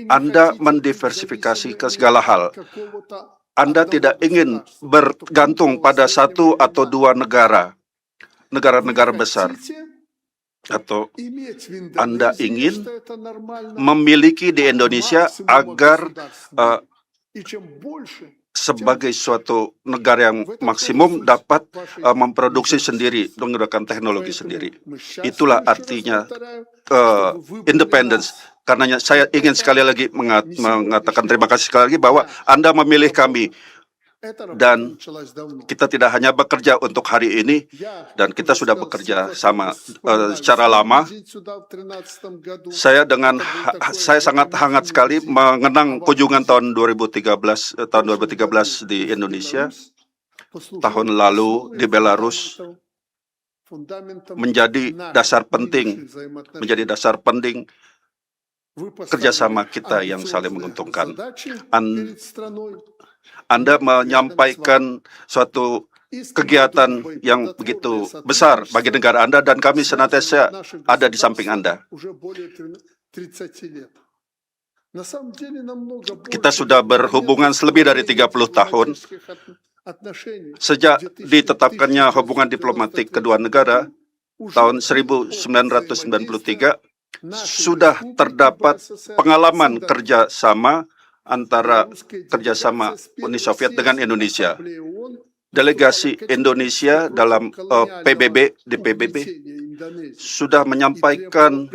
Anda mendiversifikasi ke segala hal. Anda tidak ingin bergantung pada satu atau dua negara-negara besar. Atau Anda ingin memiliki di Indonesia agar sebagai suatu negara yang maksimum dapat memproduksi sendiri menggunakan teknologi sendiri. Itulah artinya independence. Karenanya saya ingin sekali lagi mengatakan terima kasih sekali lagi bahwa Anda memilih kami. Dan kita tidak hanya bekerja untuk hari ini, dan kita sudah bekerja sama secara lama. Saya sangat hangat sekali mengenang kunjungan tahun 2013 di Indonesia. Tahun lalu di Belarus menjadi dasar penting kerjasama kita yang saling menguntungkan. Anda menyampaikan suatu kegiatan yang begitu besar bagi negara Anda dan kami senantiasa ada di samping Anda. Kita sudah berhubungan lebih dari 30 tahun. Sejak ditetapkannya hubungan diplomatik kedua negara tahun 1993, sudah terdapat pengalaman kerjasama antara kerjasama Uni Soviet dengan Indonesia. Delegasi Indonesia dalam PBB sudah menyampaikan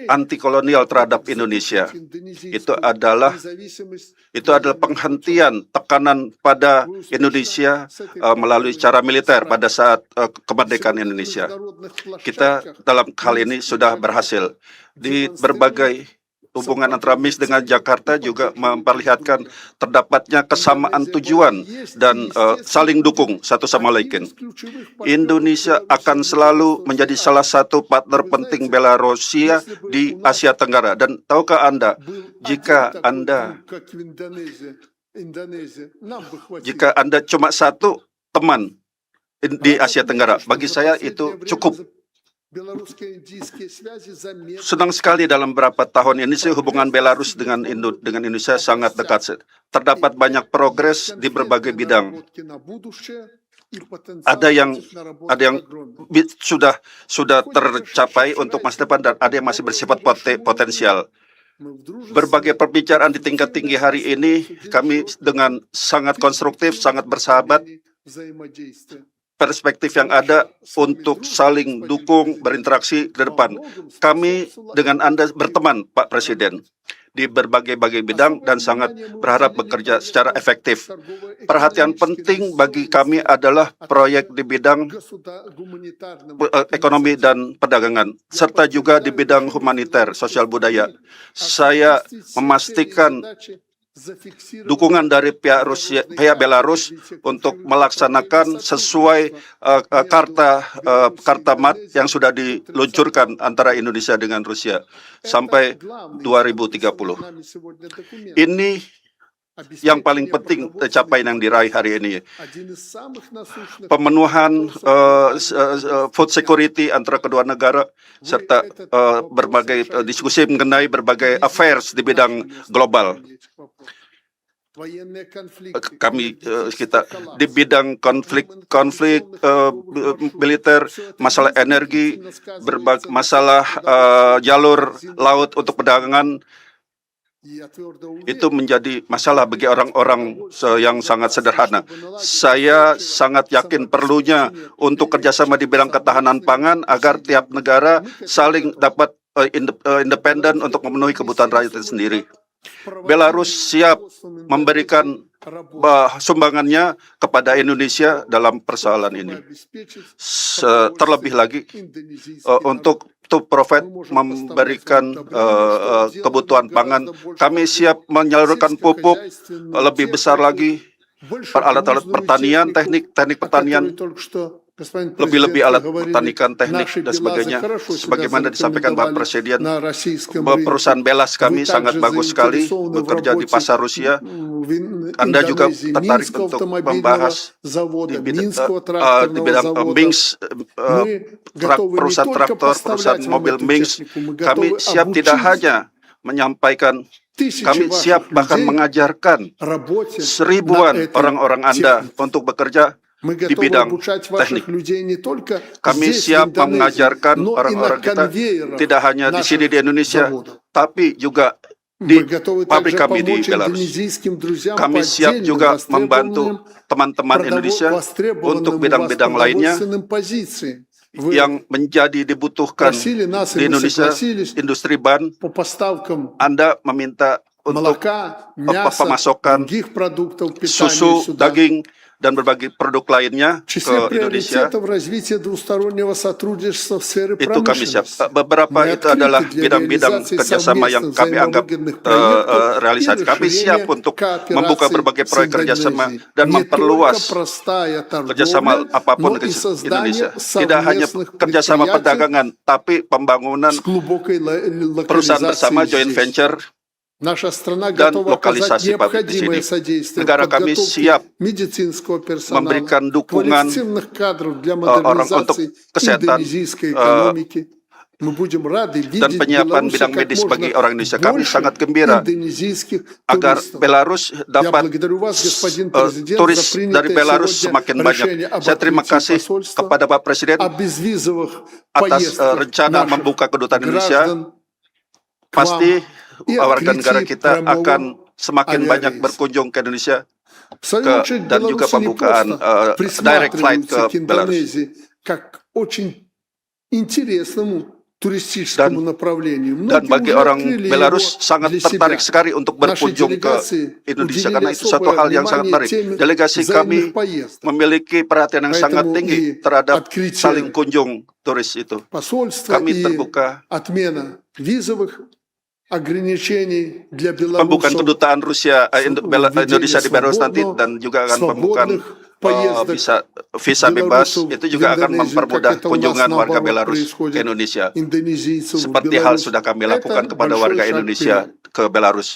anti kolonial terhadap Indonesia. Itu adalah penghentian tekanan pada Indonesia melalui cara militer pada saat kemerdekaan Indonesia. Kita dalam hal ini sudah berhasil. Di berbagai hubungan antara MIS dengan Jakarta juga memperlihatkan terdapatnya kesamaan tujuan dan saling dukung satu sama lain. Indonesia akan selalu menjadi salah satu partner penting Belarusia di Asia Tenggara. Dan tahukah Anda, jika Anda cuma satu teman di Asia Tenggara, bagi saya itu cukup. Senang sekali dalam beberapa tahun ini hubungan Belarus dengan Indonesia sangat dekat. Terdapat banyak progres di berbagai bidang. Ada yang sudah tercapai untuk masa depan dan ada yang masih bersifat potensial. Berbagai perbicaraan di tingkat tinggi hari ini kami dengan sangat konstruktif, sangat bersahabat. Perspektif yang ada untuk saling dukung, berinteraksi ke depan. Kami dengan Anda berteman, Pak Presiden, di berbagai bidang dan sangat berharap bekerja secara efektif. Perhatian penting bagi kami adalah proyek di bidang ekonomi dan perdagangan, serta juga di bidang humaniter, sosial budaya. Saya memastikan dukungan dari pihak Belarus untuk melaksanakan sesuai karta mat yang sudah diluncurkan antara Indonesia dengan Rusia sampai 2030. Ini yang paling penting capaian yang diraih hari ini. Pemenuhan food security antara kedua negara serta berbagai diskusi mengenai berbagai affairs di bidang global. Kita di bidang konflik militer, masalah energi, masalah jalur laut untuk perdagangan, itu menjadi masalah bagi orang-orang yang sangat sederhana. Saya sangat yakin perlunya untuk kerjasama di bidang ketahanan pangan agar tiap negara saling dapat independen untuk memenuhi kebutuhan rakyat sendiri. Belarus siap memberikan sumbangannya kepada Indonesia dalam persoalan ini. Terlebih lagi, untuk provide memberikan kebutuhan pangan, kami siap menyalurkan pupuk lebih besar lagi, alat-alat pertanian, teknik pertanian, lebih-lebih alat pertanian teknik dan sebagainya. Sebagaimana disampaikan Pak Presiden, perusahaan Belas kami sangat bagus sekali bekerja di pasar Rusia. Anda juga tertarik untuk membahas di bidang Minsk, perusahaan traktor, perusahaan mobil Minsk. Kami siap tidak hanya menyampaikan, kami siap bahkan mengajarkan seribuan orang-orang Anda untuk bekerja di bidang teknik. Kami siap mengajarkan orang-orang kita tidak hanya di sini di Indonesia, tapi juga di pabrik kami di Belarus. Kami siap juga membantu teman-teman Indonesia untuk bidang-bidang lainnya yang menjadi dibutuhkan di Indonesia, industri ban. Anda meminta untuk pemasokan susu, daging, dan berbagai produk lainnya ke Indonesia. Itu kami siap. Beberapa itu adalah bidang-bidang kerjasama yang kami anggap realisasi. Kami siap untuk membuka berbagai proyek kerjasama dan memperluas kerjasama apapun di Indonesia. Tidak hanya kerjasama perdagangan, tapi pembangunan perusahaan bersama, joint venture, dan lokalisasi pabrik di sini. Negara kami siap memberikan dukungan orang untuk kesehatan dan penyiapan bidang medis bagi orang Indonesia. Kami sangat gembira agar Belarus dapat turis dari Belarus semakin banyak. Saya terima kasih kepada Pak Presiden atas rencana membuka kedutaan Indonesia. Pasti warga negara kita akan semakin banyak berkunjung ke Indonesia dan juga pembukaan direct flight ke Belarus. интересному туристическому направлению. Dan Многие bagi уже orang открыли Belarus его sangat для себя. tertarik sekali untuk Наши berkunjung ke делегации Indonesia уделили karena itu suatu особое hal yang sangat внимание menarik. теме Delegasi kami взаимных поездок. memiliki perhatian yang sangat Поэтому tinggi и terhadap открытие saling kunjung turis itu. посольства Kami и terbuka отмена визовых ограничений для pembukaan белорусов, kedutaan Rusia введение Indonesia di Belarus nanti свободного- dan juga akan pembukaan свободных поездок visa bebas белорусов itu в juga akan Индонезию, mempermudah как это у нас kunjungan warga наоборот Belarus ke происходит, Indonesia индонезийцев в seperti hal Беларусь. sudah kami Это lakukan kepada большой warga шаг Indonesia вперед. ke Belarus.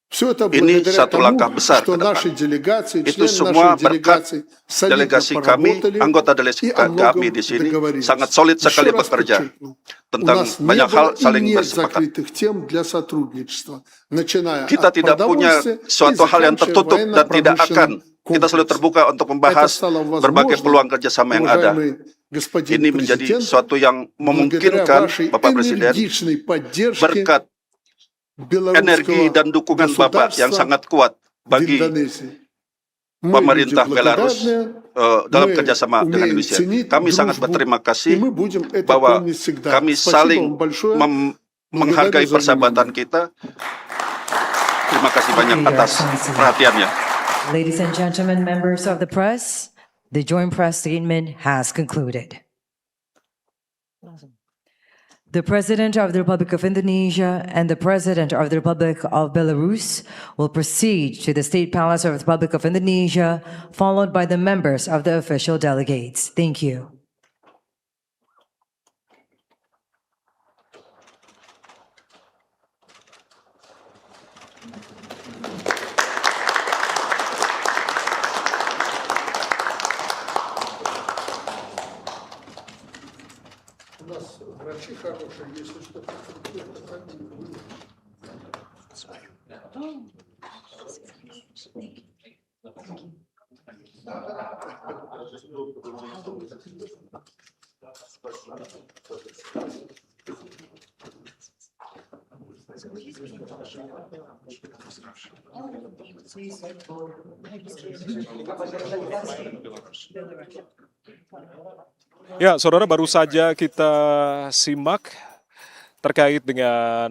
Все это Ini благодаря satu тому, langkah besar что ke depan. наши делегации, Itu члены semua наших berkat делегаций солидно delegasi kami, поработали anggota и delegasi о многом kami di sini договорились. sangat solid Еще sekali раз bekerja подчеркну, у tentang нас не banyak было hal и saling нет bersepakat. закрытых тем для сотрудничества, начиная Kita от tidak punya продовольствия и suatu hal yang заканчивая tertutup dan tidak akan. военно-промышленным Kita selalu комплексом. terbuka untuk Это membahas стало berbagai возможно, peluang kerjasama yang ada. уважаемый господин Ini menjadi президент, suatu yang благодаря memungkinkan вашей Bapak Presiden энергичной поддержке berkat energi dan dukungan Bapak yang государства sangat kuat в bagi Индонезии. Мы pemerintah люди Belarus благодарные, dalam мы kerjasama dengan умеем Indonesia. ценить Kami sangat дружбу, berterima и kasih мы будем это bahwa помнить всегда. kami Спасибо saling вам большое. menghargai Благодарю за persahabatan внимание. kita. Terima kasih banyak Thank you, Your atas Excellency. perhatiannya. Ladies and gentlemen, members of the press, the joint press statement has concluded. The President of the Republic of Indonesia and the President of the Republic of Belarus will proceed to the State Palace of the Republic of Indonesia, followed by the members of the official delegates. Thank you. У нас врачи хорошие, если что-то. Ya, saudara, baru saja kita simak terkait dengan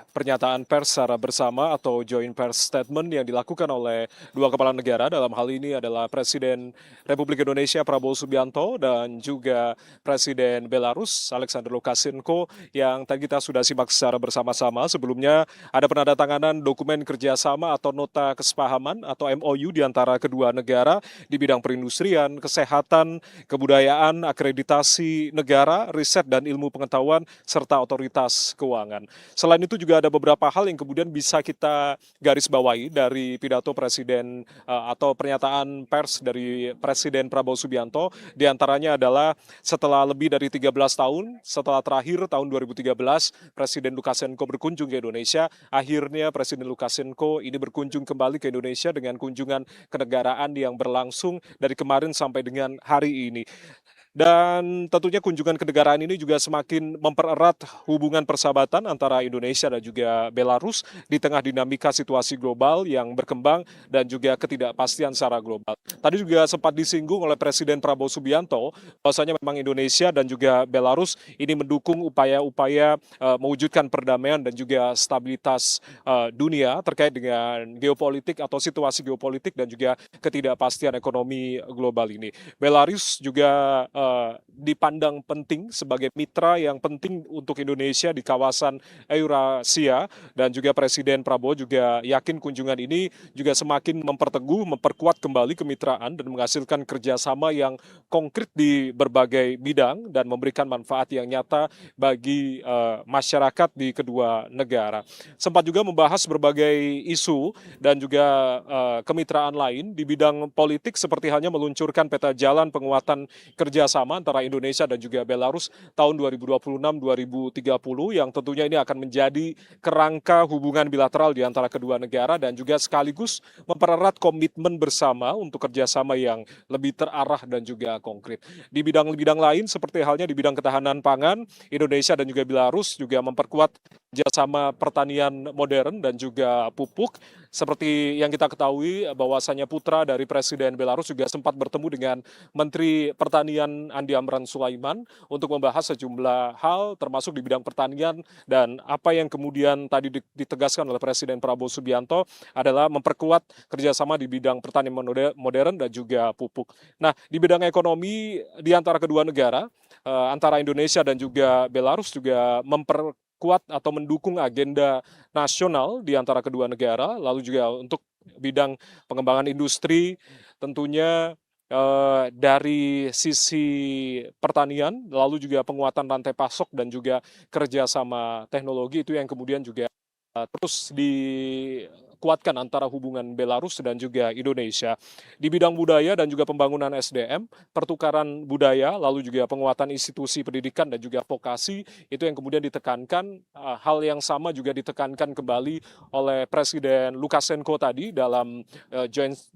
pernyataan pers secara bersama atau joint pers statement yang dilakukan oleh dua kepala negara. Dalam hal ini adalah Presiden Republik Indonesia Prabowo Subianto dan juga Presiden Belarus Alexander Lukashenko yang tadi kita sudah simak secara bersama-sama. Sebelumnya ada penandatanganan dokumen kerjasama atau nota kesepahaman atau MOU di antara kedua negara di bidang perindustrian, kesehatan, kebudayaan, akreditasi negara, riset dan ilmu pengetahuan, serta otoritas keuangan. Selain itu juga ada beberapa hal yang kemudian bisa kita garis bawahi dari pidato Presiden atau pernyataan pers dari Presiden Prabowo Subianto. Di antaranya adalah setelah lebih dari 13 tahun, setelah terakhir tahun 2013, Presiden Lukashenko berkunjung ke Indonesia. Akhirnya Presiden Lukashenko ini berkunjung kembali ke Indonesia dengan kunjungan kenegaraan yang berlangsung dari kemarin sampai dengan hari ini. Dan tentunya kunjungan kenegaraan ini juga semakin mempererat hubungan persahabatan antara Indonesia dan juga Belarus di tengah dinamika situasi global yang berkembang dan juga ketidakpastian secara global. Tadi juga sempat disinggung oleh Presiden Prabowo Subianto bahwasanya memang Indonesia dan juga Belarus ini mendukung upaya-upaya mewujudkan perdamaian dan juga stabilitas dunia terkait dengan geopolitik atau situasi geopolitik dan juga ketidakpastian ekonomi global ini. Belarus juga dipandang penting sebagai mitra yang penting untuk Indonesia di kawasan Eurasia, dan juga Presiden Prabowo juga yakin kunjungan ini juga semakin memperteguh, memperkuat kembali kemitraan dan menghasilkan kerjasama yang konkret di berbagai bidang dan memberikan manfaat yang nyata bagi masyarakat di kedua negara. Sempat juga membahas berbagai isu dan juga kemitraan lain di bidang politik seperti halnya meluncurkan peta jalan penguatan kerjasama antara Indonesia dan juga Belarus tahun 2026-2030 yang tentunya ini akan menjadi kerangka hubungan bilateral di antara kedua negara dan juga sekaligus mempererat komitmen bersama untuk kerjasama yang lebih terarah dan juga konkret. Di bidang-bidang lain seperti halnya di bidang ketahanan pangan, Indonesia dan juga Belarus juga memperkuat kerjasama pertanian modern dan juga pupuk seperti yang kita ketahui bahwasanya putra dari Presiden Belarus juga sempat bertemu dengan Menteri Pertanian Andi Amran Sulaiman untuk membahas sejumlah hal termasuk di bidang pertanian, dan apa yang kemudian tadi ditegaskan oleh Presiden Prabowo Subianto adalah memperkuat kerjasama di bidang pertanian modern dan juga pupuk. Nah, di bidang ekonomi di antara kedua negara, antara Indonesia dan juga Belarus juga memperkuat atau mendukung agenda nasional di antara kedua negara, lalu juga untuk bidang pengembangan industri tentunya dari sisi pertanian, lalu juga penguatan rantai pasok dan juga kerjasama teknologi itu yang kemudian juga terus dikuatkan antara hubungan Belarus dan juga Indonesia. Di bidang budaya dan juga pembangunan SDM, pertukaran budaya, lalu juga penguatan institusi pendidikan dan juga vokasi, itu yang kemudian ditekankan. Hal yang sama juga ditekankan kembali oleh Presiden Lukashenko tadi dalam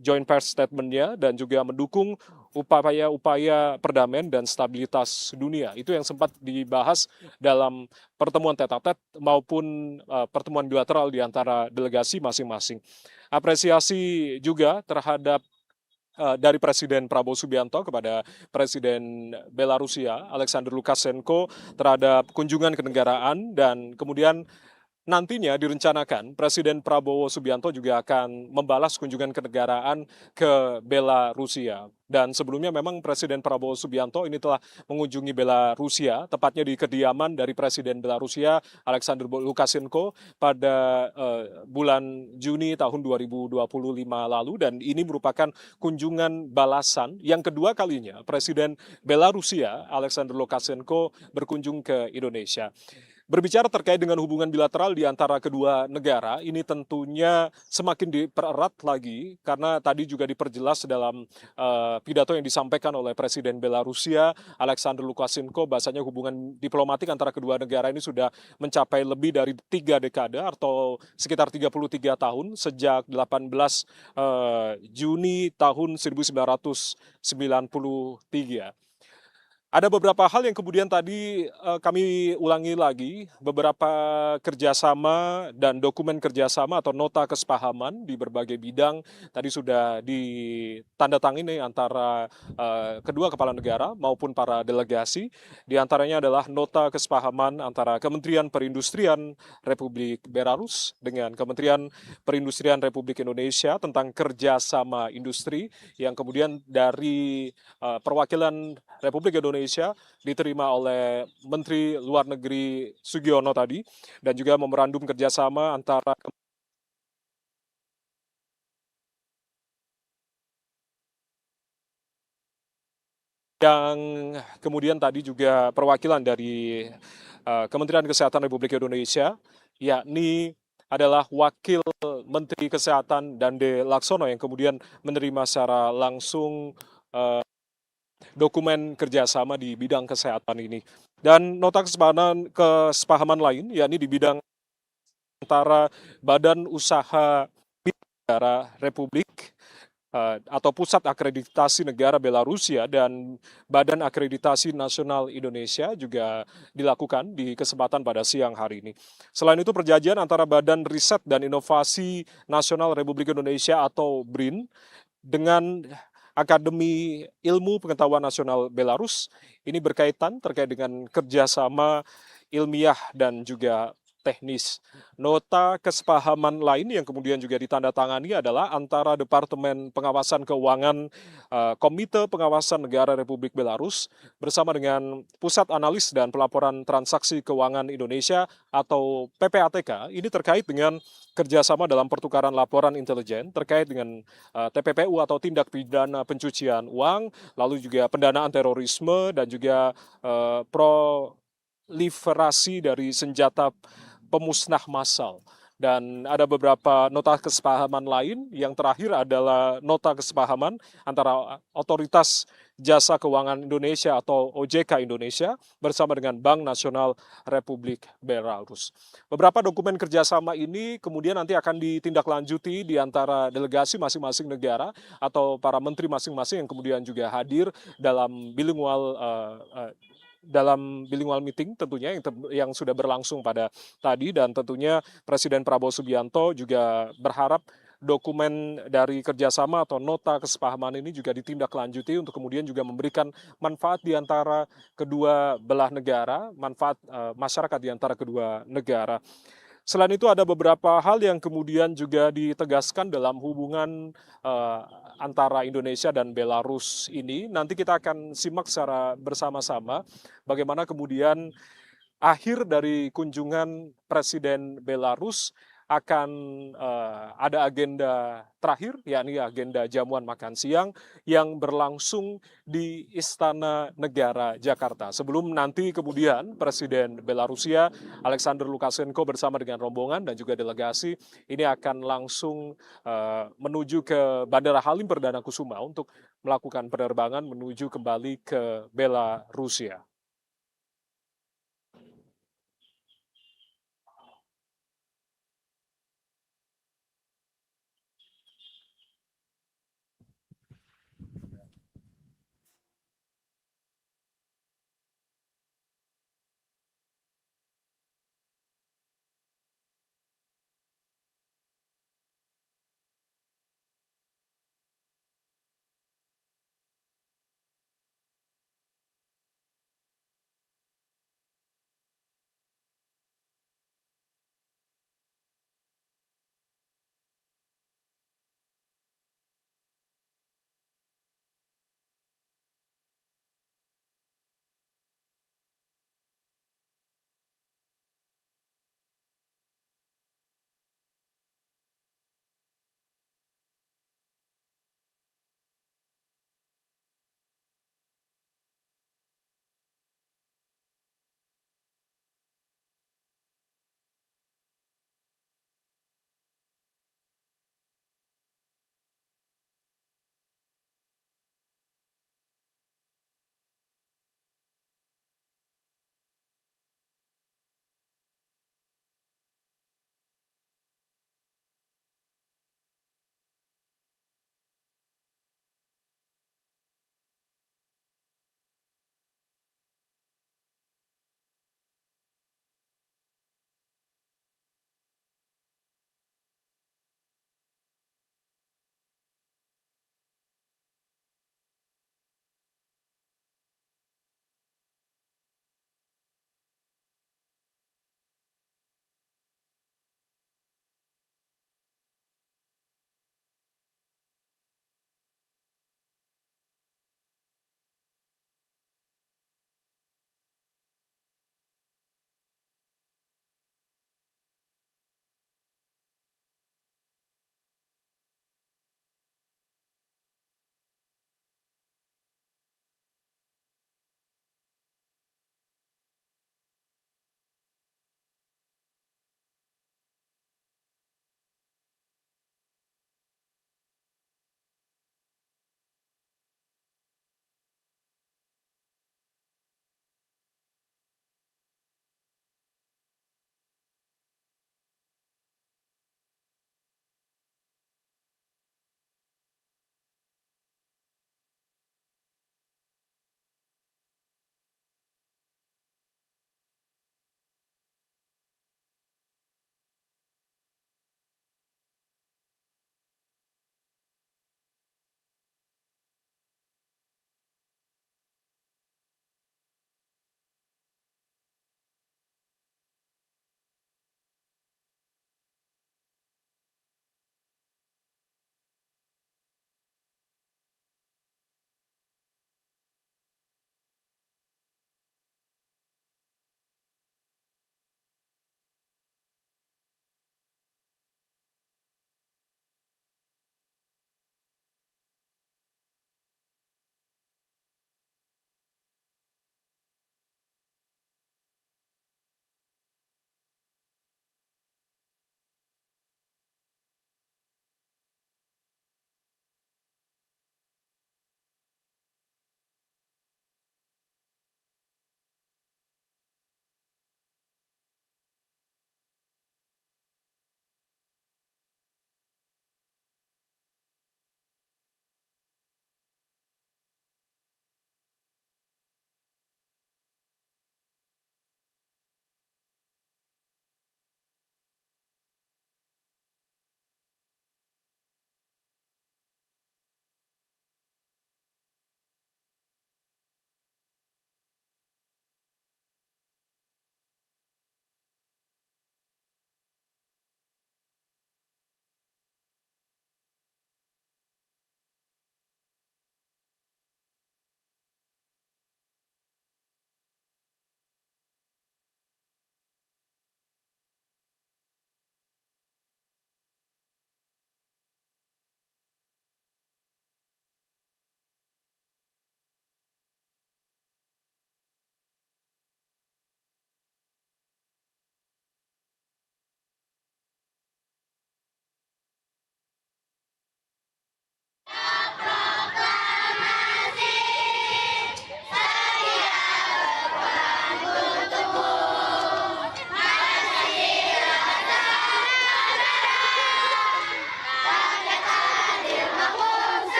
joint press statement-nya, dan juga mendukung upaya-upaya perdamaian dan stabilitas dunia. Itu yang sempat dibahas dalam pertemuan tete-a-tete maupun pertemuan bilateral di antara delegasi masing-masing. Apresiasi juga terhadap dari Presiden Prabowo Subianto kepada Presiden Belarusia Alexander Lukashenko terhadap kunjungan kenegaraan, dan kemudian nantinya direncanakan Presiden Prabowo Subianto juga akan membalas kunjungan kenegaraan ke Belarusia. Dan sebelumnya memang Presiden Prabowo Subianto ini telah mengunjungi Belarusia, tepatnya di kediaman dari Presiden Belarusia Alexander Lukashenko pada bulan Juni tahun 2025 lalu, dan ini merupakan kunjungan balasan yang kedua kalinya Presiden Belarusia Alexander Lukashenko berkunjung ke Indonesia. Berbicara terkait dengan hubungan bilateral di antara kedua negara, ini tentunya semakin dipererat lagi karena tadi juga diperjelas dalam pidato yang disampaikan oleh Presiden Belarusia Alexander Lukashenko, bahasanya hubungan diplomatik antara kedua negara ini sudah mencapai lebih dari 3 dekade atau sekitar 33 tahun sejak 18 Juni tahun 1993. Ada beberapa hal yang kemudian tadi kami ulangi lagi, beberapa kerjasama dan dokumen kerjasama atau nota kesepahaman di berbagai bidang tadi sudah ditandatangani antara kedua kepala negara maupun para delegasi. Di antaranya adalah nota kesepahaman antara Kementerian Perindustrian Republik Belarus dengan Kementerian Perindustrian Republik Indonesia tentang kerjasama industri, yang kemudian dari perwakilan Republik Indonesia diterima oleh Menteri Luar Negeri Sugiono tadi, dan juga memorandum kerjasama antara yang kemudian tadi juga perwakilan dari Kementerian Kesehatan Republik Indonesia, yakni adalah Wakil Menteri Kesehatan Dande Laksono yang kemudian menerima secara langsung dokumen kerjasama di bidang kesehatan ini. Dan nota kesepahaman lain, yakni di bidang antara Badan Usaha Negara Republik atau Pusat Akreditasi Negara Belarusia dan Badan Akreditasi Nasional Indonesia juga dilakukan di kesempatan pada siang hari ini. Selain itu, perjanjian antara Badan Riset dan Inovasi Nasional Republik Indonesia atau BRIN dengan Akademi Ilmu Pengetahuan Nasional Belarus ini berkaitan terkait dengan kerjasama ilmiah dan juga teknis. Nota kesepahaman lain yang kemudian juga ditandatangani adalah antara Departemen Pengawasan Keuangan Komite Pengawasan Negara Republik Belarus bersama dengan Pusat Analis dan Pelaporan Transaksi Keuangan Indonesia atau PPATK, ini terkait dengan kerjasama dalam pertukaran laporan intelijen terkait dengan TPPU atau tindak pidana pencucian uang, lalu juga pendanaan terorisme dan juga proliferasi dari senjata pemusnah massal. Dan ada beberapa nota kesepahaman lain. Yang terakhir adalah nota kesepahaman antara Otoritas Jasa Keuangan Indonesia atau OJK Indonesia bersama dengan Bank Nasional Republik Belarus. Beberapa dokumen kerjasama ini kemudian nanti akan ditindaklanjuti di antara delegasi masing-masing negara atau para menteri masing-masing yang kemudian juga hadir dalam bilingual meeting tentunya yang sudah berlangsung pada tadi, dan tentunya Presiden Prabowo Subianto juga berharap dokumen dari kerjasama atau nota kesepahaman ini juga ditindaklanjuti untuk kemudian juga memberikan manfaat di antara kedua belah negara, manfaat masyarakat di antara kedua negara. Selain itu ada beberapa hal yang kemudian juga ditegaskan dalam hubungan antara Indonesia dan Belarus ini. Nanti kita akan simak secara bersama-sama bagaimana kemudian akhir dari kunjungan Presiden Belarus akan ada agenda terakhir, yakni agenda jamuan makan siang yang berlangsung di Istana Negara Jakarta. Sebelum nanti kemudian Presiden Belarusia Alexander Lukashenko bersama dengan rombongan dan juga delegasi ini akan langsung menuju ke Bandara Halim Perdana Kusuma untuk melakukan penerbangan menuju kembali ke Belarusia.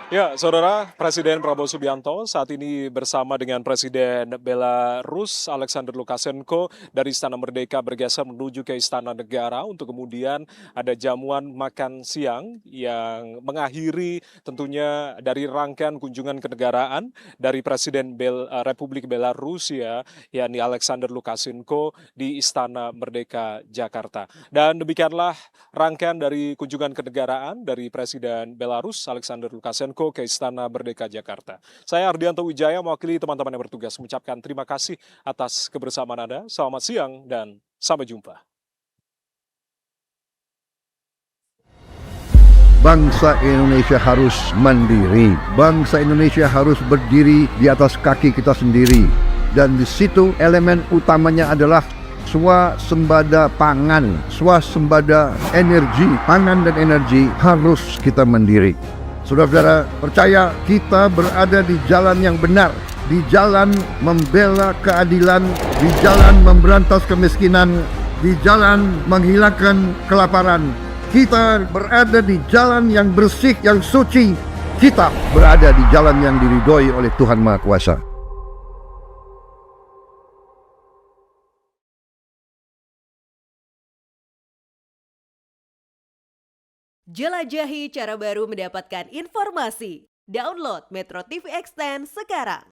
Ya, Saudara, Presiden Prabowo Subianto saat ini bersama dengan Presiden Belarus Alexander Lukashenko dari Istana Merdeka bergeser menuju ke Istana Negara untuk kemudian ada jamuan makan siang yang mengakhiri tentunya dari rangkaian kunjungan kenegaraan dari Presiden Republik Belarus yakni Alexander Lukashenko di Istana Merdeka Jakarta. Dan demikianlah rangkaian dari kunjungan kenegaraan dari Presiden Belarus Alexander Lukashenko ke Istana Merdeka Jakarta. Saya Ardianto Wijaya mewakili teman-teman yang bertugas mengucapkan terima kasih atas kebersamaan Anda. Selamat siang dan sampai jumpa. Bangsa Indonesia harus mandiri. Bangsa Indonesia harus berdiri di atas kaki kita sendiri. Dan di situ elemen utamanya adalah swasembada pangan, swasembada energi. Pangan dan energi harus kita mandiri. Saudara-saudara, percaya kita berada di jalan yang benar, di jalan membela keadilan, di jalan memberantas kemiskinan, di jalan menghilangkan kelaparan. Kita berada di jalan yang bersih, yang suci. Kita berada di jalan yang diridhoi oleh Tuhan Maha Kuasa. Jelajahi cara baru mendapatkan informasi. Download Metro TV Extend sekarang.